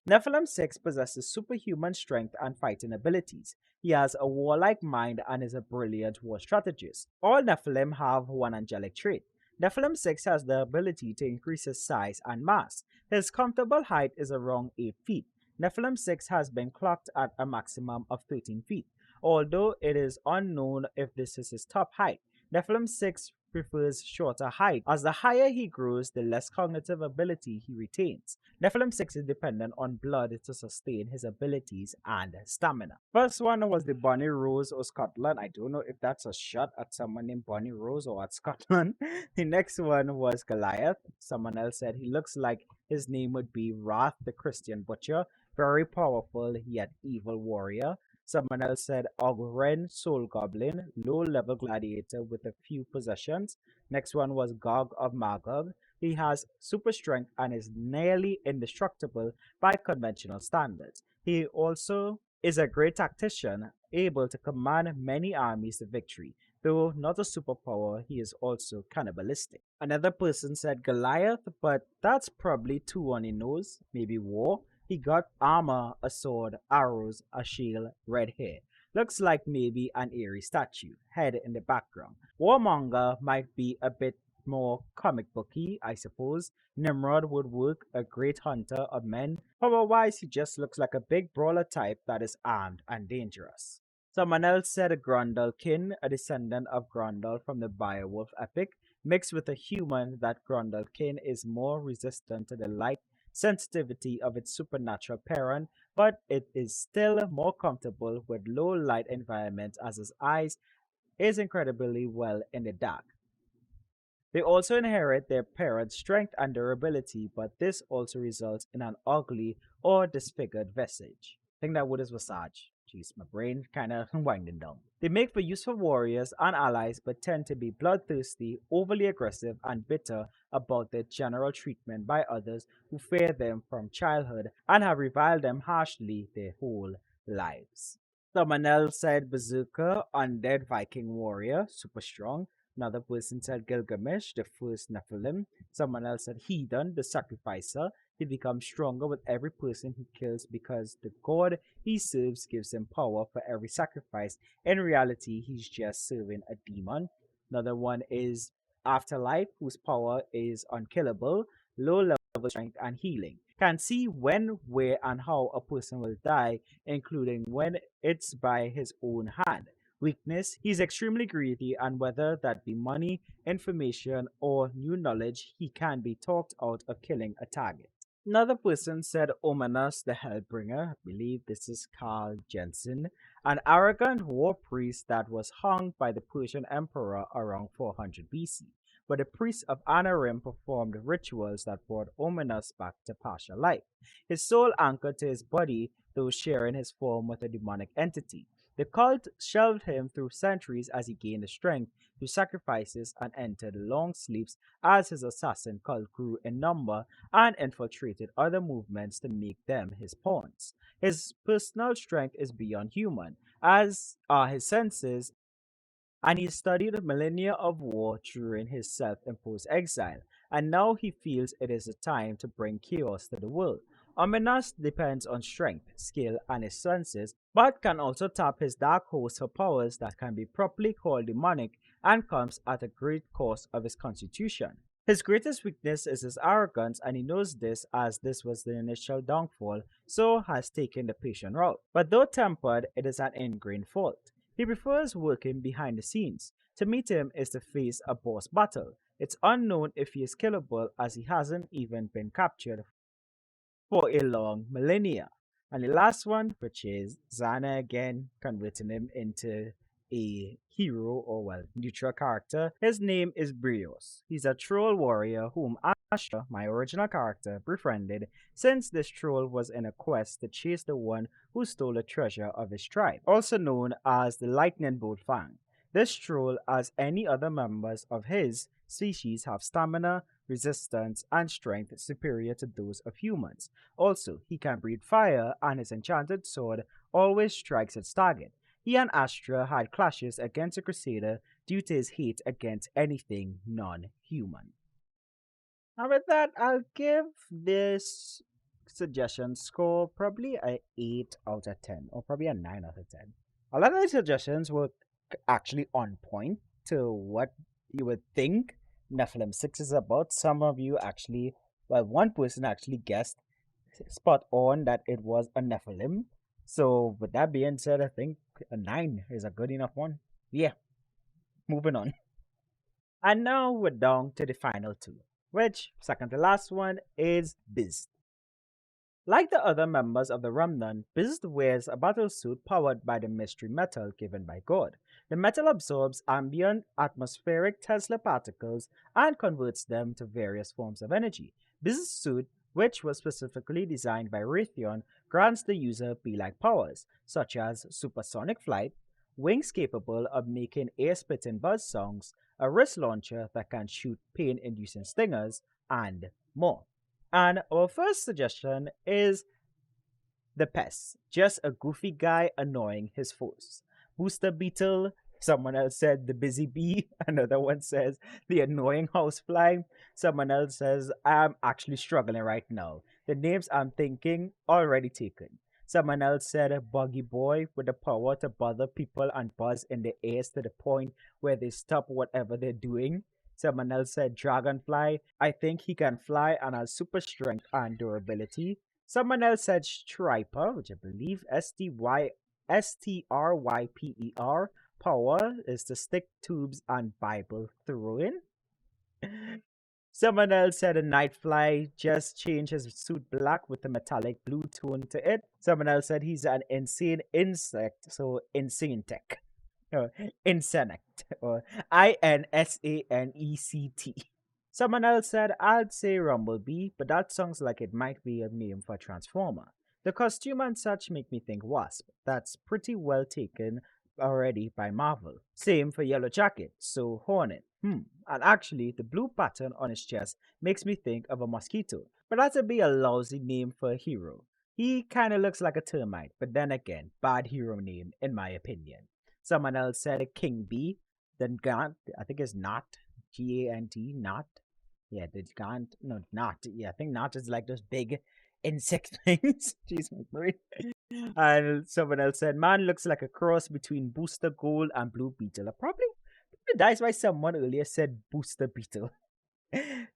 Nephilim 6 possesses superhuman strength and fighting abilities. He has a warlike mind and is a brilliant war strategist. All Nephilim have one angelic trait. Nephilim 6 has the ability to increase his size and mass. His comfortable height is around 8 feet. Nephilim 6 has been clocked at a maximum of 13 feet. Although it is unknown if this is his top height, Nephilim 6 prefers shorter height, as the higher he grows, the less cognitive ability he retains. Nephilim 6 is dependent on blood to sustain his abilities and stamina. First one was the Bonnie Rose of Scotland. I don't know if that's a shot at someone named Bonnie Rose or at Scotland. The next one was Goliath. Someone else said he looks like his name would be Wrath the Christian Butcher. Very powerful yet evil warrior. Someone else said Ogren Soul Goblin, low level gladiator with a few possessions. Next one was Gog of Magog. He has super strength and is nearly indestructible by conventional standards. He also is a great tactician, able to command many armies to victory. Though not a superpower, he is also cannibalistic. Another person said Goliath, but that's probably too on the nose. Maybe war. He got armor, a sword, arrows, a shield, red hair. Looks like maybe an eerie statue, head in the background. Warmonger might be a bit more comic booky, I suppose. Nimrod would work, a great hunter of men. Otherwise, he just looks like a big brawler type that is armed and dangerous. Someone else said a Grundlekin, a descendant of Grundle from the Beowulf epic, mixed with a human. That Grundlekin is more resistant to the light sensitivity of its supernatural parent, but it is still more comfortable with low light environments as his eyes is incredibly well in the dark. They also inherit their parents' strength and durability, but this also results in an ugly or disfigured visage. I think that would is Visage. Jeez, my brain kind of winding down. They make for useful warriors and allies, but tend to be bloodthirsty, overly aggressive, and bitter about their general treatment by others who fear them from childhood and have reviled them harshly their whole lives. Someone else said Berserker, undead Viking warrior, super strong. Another person said Gilgamesh, the first Nephilim. Someone else said Hedon, the sacrificer. He becomes stronger with every person he kills because the god he serves gives him power for every sacrifice. In reality, he's just serving a demon. Another one is Afterlife, whose power is unkillable, low level strength, and healing. Can see when, where, and how a person will die, including when it's by his own hand. Weakness, he's extremely greedy, and whether that be money, information, or new knowledge, he can be talked out of killing a target. Another person said Omenos the Hellbringer, I believe this is Carl Jensen, an arrogant war priest that was hung by the Persian emperor around 400 BC, where the priests of Anarim performed rituals that brought Omenos back to partial life. His soul anchored to his body, though sharing his form with a demonic entity. The cult shelved him through centuries as he gained the strength through sacrifices and entered long sleeps as his assassin cult grew in number and infiltrated other movements to make them his pawns. His personal strength is beyond human, as are his senses and he studied millennia of war during his self imposed exile, and now he feels it is a time to bring chaos to the world. Ominos depends on strength, skill, and his senses, but can also tap his dark host for powers that can be properly called demonic and comes at a great cost of his constitution. His greatest weakness is his arrogance, and he knows this as this was the initial downfall, so has taken the patient route. But though tempered, it is an ingrained fault. He prefers working behind the scenes. To meet him is to face a boss battle. It's unknown if he is killable as he hasn't even been captured for a long millennia. And the last one, which is Zana again, converting him into a hero or, well, neutral character. His name is Brios. He's a troll warrior whom Astra, my original character, befriended since this troll was in a quest to chase the one who stole the treasure of his tribe, also known as the Lightning Bolt Fang. This troll, as any other members of his species, have stamina, resistance, and strength superior to those of humans. Also, he can breathe fire, and his enchanted sword always strikes its target. He and Astra had clashes against the Crusader due to his hate against anything non human. And with that, I'll give this suggestion score probably a 8 out of 10, or probably a 9 out of 10. A lot of the suggestions were actually on point to what you would think Nephilim 6 is about. Some of you actually, well, one person actually guessed spot on that it was a Nephilim. So, with that being said, I think a 9 is a good enough one. Yeah, moving on. And now we're down to the final two, which, second to last one, is Biz. Like the other members of the Remnant, Biz wears a battlesuit powered by the mystery metal given by God. The metal absorbs ambient atmospheric Tesla particles and converts them to various forms of energy. Biz's suit, which was specifically designed by Raytheon, grants the user be-like powers, such as supersonic flight, wings capable of making air-spitting buzz songs, a wrist launcher that can shoot pain-inducing stingers, and more. And our first suggestion is the pest, just a goofy guy annoying his foes. Booster Beetle, someone else said the busy bee, another one says the annoying housefly, someone else says I'm actually struggling right now. The names I'm thinking already taken. Someone else said a buggy boy with the power to bother people and buzz in the ears to the point where they stop whatever they're doing. Someone else said Dragonfly. I think he can fly and has super strength and durability. Someone else said Striper, which I believe Stryper. Power is to stick tubes and Bible through it. Someone else said a nightfly, just change his suit black with a metallic blue tone to it. Someone else said he's an insane insect, so insane tech. Insect, or Insanect. Someone else said, I'd say Rumblebee, but that sounds like it might be a name for a Transformer. The costume and such make me think Wasp. That's pretty well taken already by Marvel. Same for Yellow Jacket, so Hornet. And actually, the blue pattern on his chest makes me think of a mosquito, but that'd be a lousy name for a hero. He kinda looks like a termite, but then again, bad hero name, in my opinion. Someone else said a king bee. Then Gant, I think it's not Gant, not. Yeah, the Gant, no, not. Yeah, I think not is like those big insect things. Jeez, my brain. And someone else said, man looks like a cross between Booster Gold and Blue Beetle. Probably that's why someone earlier said Booster Beetle.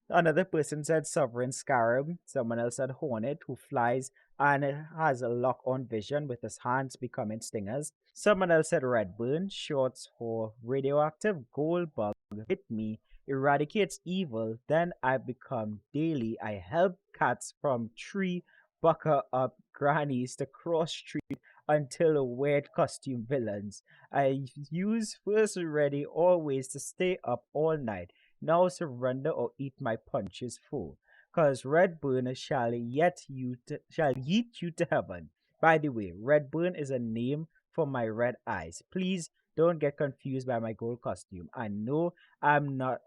Another person said Sovereign Scarab. Someone else said Hornet, who flies and has a lock on vision with his hands becoming stingers. Someone else said Redburn, shorts for radioactive gold bug. Hit me, eradicates evil, then I become daily. I help cats from tree bucker up grannies to cross street until weird costume villains. I use first ready always to stay up all night. Now surrender or eat my punches full. Cause Redburn shall yeet you to heaven. By the way, Redburn is a name for my red eyes. Please don't get confused by my gold costume. I know I'm not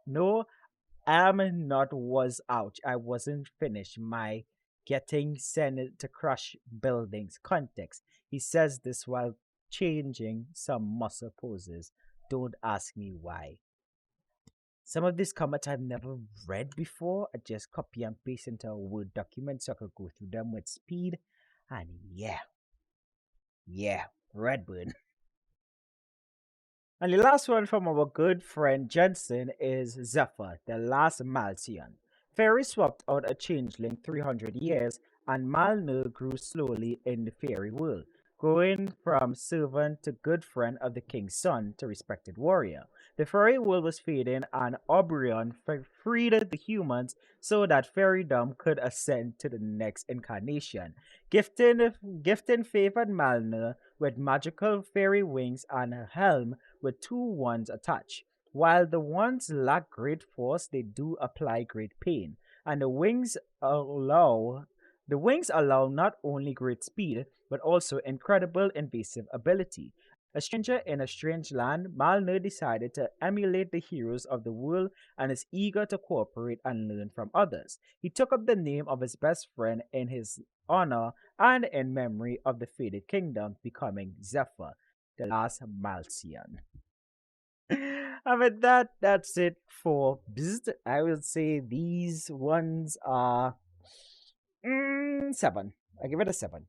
was out. I wasn't finished my getting sent to crush buildings context. He says this while changing some muscle poses. don't ask me why. Some of these comments I've never read before. I just copy and paste into a Word document so I could go through them with speed. And yeah, Redbird. And the last one from our good friend Jensen is Zephyr, the last Maltian. Fairy swapped out a changeling 300 years, and Malner grew slowly in the fairy world, going from servant to good friend of the king's son to respected warrior. The fairy world was fading, and Oberon freed the humans so that fairydom could ascend to the next incarnation, gifting favored Malner with magical fairy wings and a helm with two wands attached. While the wands lack great force, they do apply great pain, and the wings allow not only great speed but also incredible invasive ability. A stranger in a strange land, Malner decided to emulate the heroes of the world and is eager to cooperate and learn from others. He took up the name of his best friend in his honor and in memory of the faded kingdom, becoming Zephyr, the last Malcian. And with that, that's it for Bzd. I would say these ones are 7. I give it a 7.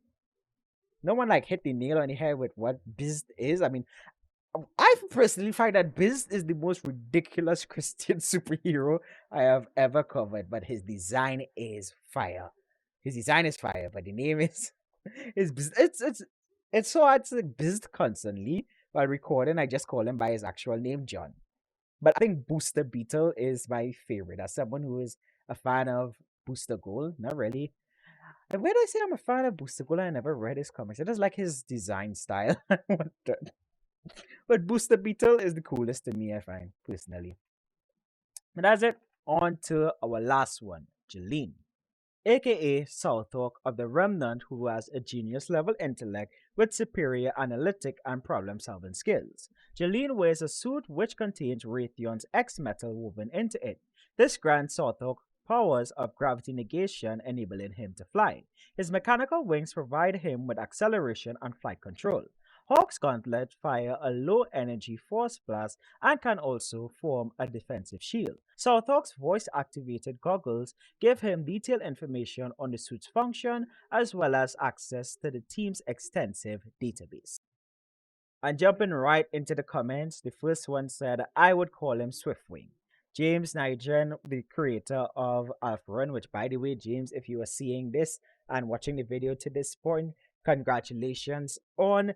No one like hit the nail on the head with what Bzd is. I mean, I personally find that Biz is the most ridiculous Christian superhero I have ever covered, but his design is fire. His design is fire, but the name is is Biz. It's so hard to say Biz constantly while recording. I just call him by his actual name, John. But I think Booster Beetle is my favorite. As someone who is a fan of Booster Gold, not really. And when I say I'm a fan of Booster Gold, I never read his comics. I just like his design style. But Booster Beetle is the coolest to me, I find, personally. And that's it. On to our last one, Jeline, aka Southwark of the Remnant, who has a genius level intellect with superior analytic and problem solving skills. Jeline wears a suit which contains Raytheon's X metal woven into it. This grants Southwark powers of gravity negation, enabling him to fly. His mechanical wings provide him with acceleration and flight control. Hawk's Gauntlet fire a low energy force blast and can also form a defensive shield. Southhawk's voice activated goggles give him detailed information on the suit's function as well as access to the team's extensive database. And jumping right into the comments, the first one said, I would call him Swiftwing. James Nigel, the creator of Alpharon, which, by the way, James, if you are seeing this and watching the video to this point, congratulations on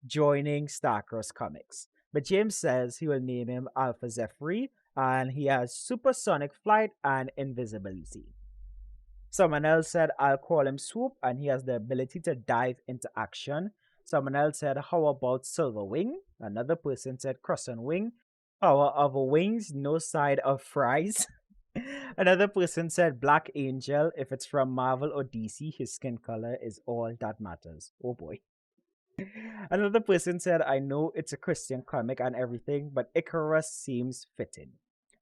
joining Starcross Comics. But James says he will name him Alpha Zephyr, and he has supersonic flight and invisibility. Someone else said, I'll call him Swoop, and he has the ability to dive into action. Someone else said, how about Silver Wing? Another person said, Crescent Wing. Power of wings, no side of fries. Another person said, Black Angel. If it's from Marvel or DC, his skin color is all that matters. Oh boy. Another person said, I know it's a Christian comic and everything, but Icarus seems fitting.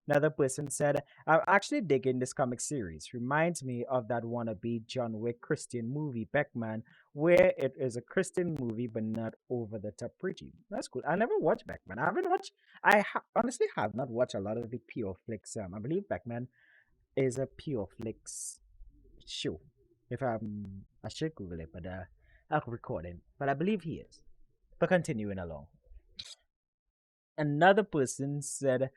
Another person said, I'm actually digging this comic series. Reminds me of that wannabe John Wick Christian movie, Beckman, where it is a Christian movie but not over the top preachy. That's cool. I never watched Beckman. I haven't watched, honestly have not watched a lot of the Pure Flicks. I believe Beckman is a Pure Flicks show. I should Google it, but I'll record it. But I believe he is. But continuing along. Another person said,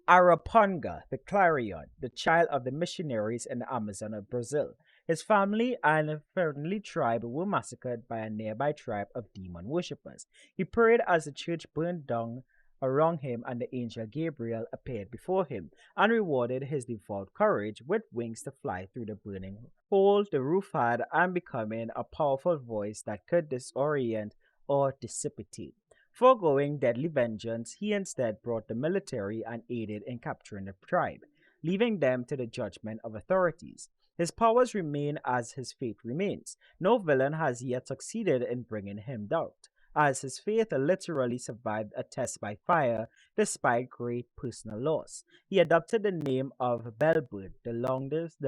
Araponga, the Clarion, the child of the missionaries in the Amazon of Brazil. His family and a friendly tribe were massacred by a nearby tribe of demon worshippers. He prayed as the church burned down around him, and the angel Gabriel appeared before him and rewarded his devout courage with wings to fly through the burning hole the roof had and becoming a powerful voice that could disorient or dissipate. Foregoing deadly vengeance, he instead brought the military and aided in capturing the tribe, leaving them to the judgment of authorities. His powers remain as his fate remains. No villain has yet succeeded in bringing him down, as his faith literally survived a test by fire despite great personal loss. He adopted the name of Bellbird, the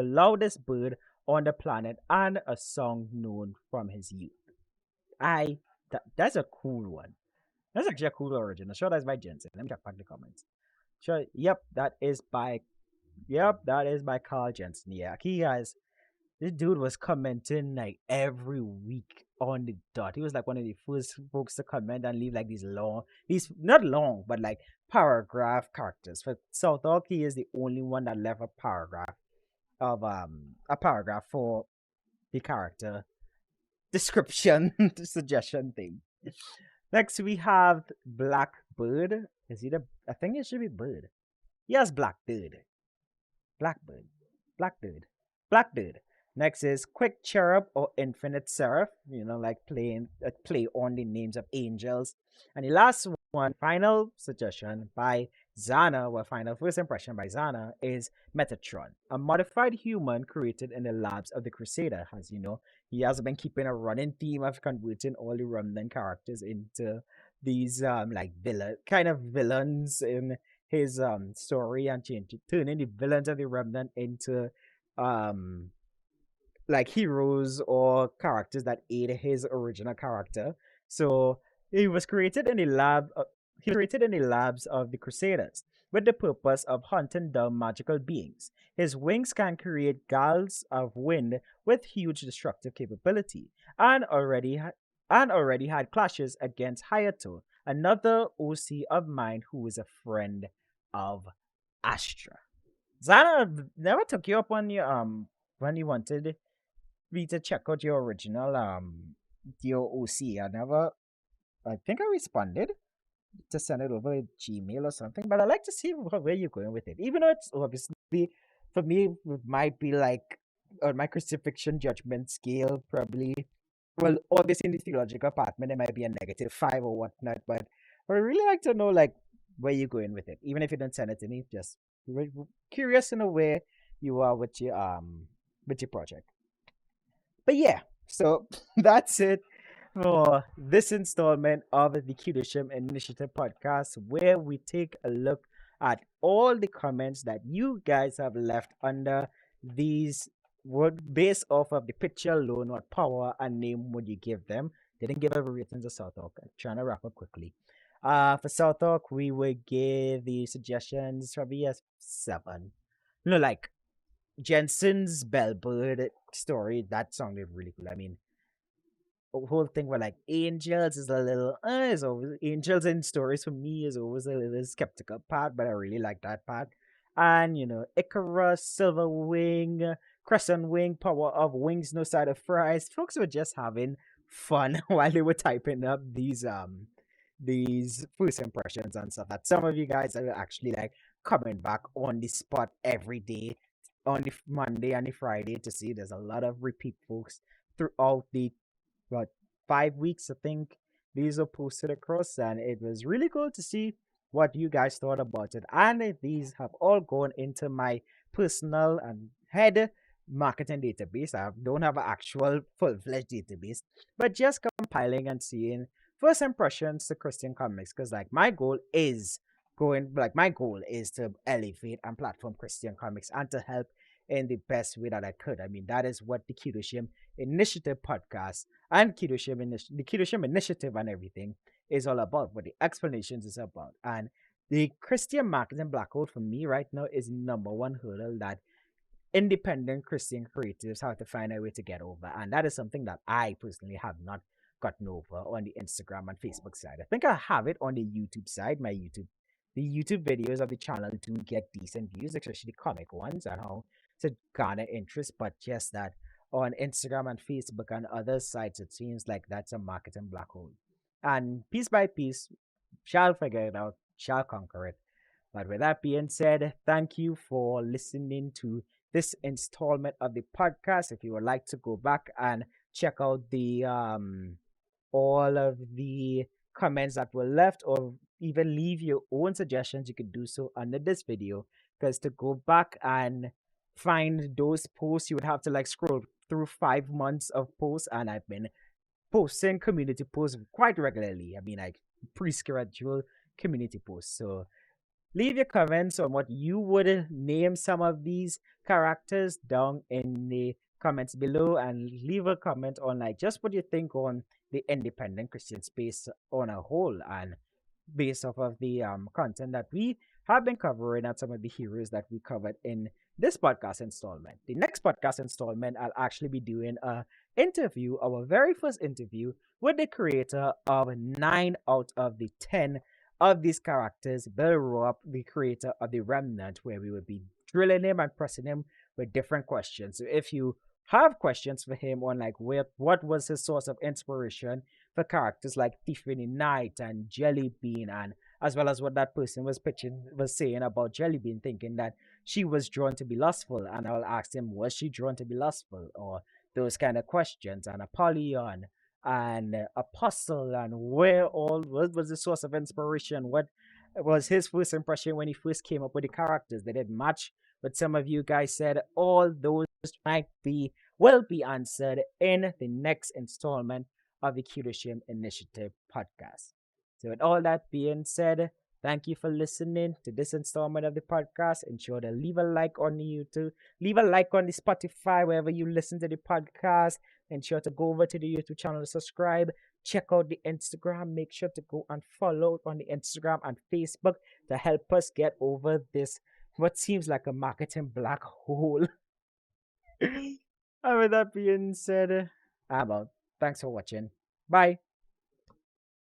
loudest bird on the planet, and a song known from his youth. That's a cool one. That's actually a cool origin. Sure, that's by Jensen. Let me check back the comments. Sure, yep, that is by Carl Jensen. Yeah, he has this dude was commenting like every week on the dot. He was like one of the first folks to comment and leave like these not long, but like paragraph characters. For South Hawk, he is the only one that left a paragraph for the character description suggestion thing. Next we have Blackbird. Is he the I think it should be Bird. Yes, Blackbird. Blackbird. Blackbird. Blackbird. Next is Quick Cherub or Infinite Seraph, like playing play on the names of angels. And the last one, final suggestion by Zana, well, final first impression by Zana is Metatron, a modified human created in the labs of the Crusader. As you know, he has been keeping a running theme of converting all the remnant characters into these like villains in his story and turning the villains of the remnant into um like heroes or characters that aid his original character. So he was created in the lab. He was created in the labs of the Crusaders with the purpose of hunting down magical beings. His wings can create gales of wind with huge destructive capability, and already had clashes against Hayato, another OC of mine who is a friend of Astra. Zana never took you up on your when you wanted me to check out your original your OC. I think I responded to send it over Gmail or something, but I like to see where you're going with it. Even though it's obviously for me it might be like on my crucifixion judgment scale, probably well, obviously in the theological apartment it might be a -5 or whatnot, but I would really like to know like where you're going with it. Even if you don't send it to me, just curious in a way you are with your project. But yeah, so that's it for this installment of the Kedoshim Initiative Podcast, where we take a look at all the comments that you guys have left under these word based off of the picture alone. What power and name would you give them? They didn't give every rating to South Hawk. I'm trying to wrap up quickly. For South Hawk, we would give the suggestions probably as 7. No, like Jensen's Bellbird story, that sounded really cool. I mean, the whole thing where like angels is a little, is always angels in stories for me is always a little skeptical part, but I really like that part. And Icarus, Silver Wing, Crescent Wing, Power of Wings, No Side of Fries. Folks were just having fun while they were typing up these first impressions and stuff. That some of you guys are actually like coming back on the spot every day on the Monday and the Friday to see. There's a lot of repeat folks throughout the what 5 weeks I think these are posted across, and it was really cool to see what you guys thought about it. And these have all gone into my personal and head marketing database. I don't have an actual full-fledged database, but just compiling and seeing first impressions to Christian comics, because my goal is to elevate and platform Christian comics and to help in the best way that I could. I mean, that is what the Kedoshim Initiative podcast and the Kedoshim Initiative and everything is all about, what the Xplanations is about. And the Christian marketing black hole for me right now is number one hurdle that independent Christian creatives have to find a way to get over. And that is something that I personally have not gotten over on the Instagram and Facebook side. I think I have it on the YouTube side. The YouTube videos of the channel do get decent views, especially the comic ones, and how to garner interest. But just that on Instagram and Facebook and other sites, it seems like that's a marketing black hole. And piece by piece, shall figure it out, shall conquer it. But with that being said, thank you for listening to this installment of the podcast. If you would like to go back and check out the all of the comments that were left, or even leave your own suggestions, you could do so under this video. Because to go back and find those posts, you would have to like scroll through 5 months of posts, and I've been posting community posts quite regularly. I mean, like pre-scheduled community posts. So leave your comments on what you would name some of these characters down in the comments below, and leave a comment on like just what you think on the independent Christian space on a whole. And based off of the content that we have been covering and some of the heroes that we covered in this podcast installment. The next podcast installment, I'll actually be doing a interview, our very first interview with the creator of 9 out of the 10 of these characters, Bill Roap, the creator of The Remnant, where we would be drilling him and pressing him with different questions. So if you have questions for him on like what was his source of inspiration for characters like Tiffany Knight and Jelly Bean, and as well as what that person was saying about Jelly Bean, thinking that she was drawn to be lustful, and I'll ask him, was she drawn to be lustful, or those kind of questions, and Apollyon and Apostle, and where all what was the source of inspiration, what was his first impression when he first came up with the characters. They did match what some of you guys said. All those might be will be answered in the next installment of the Kedoshim Initiative podcast. So, with all that being said, thank you for listening to this installment of the podcast. Ensure to leave a like on the YouTube, leave a like on the Spotify, wherever you listen to the podcast. Ensure to go over to the YouTube channel to subscribe. Check out the Instagram. Make sure to go and follow on the Instagram and Facebook to help us get over this, what seems like a marketing black hole. And with that being said, I'm out. Thanks for watching. Bye.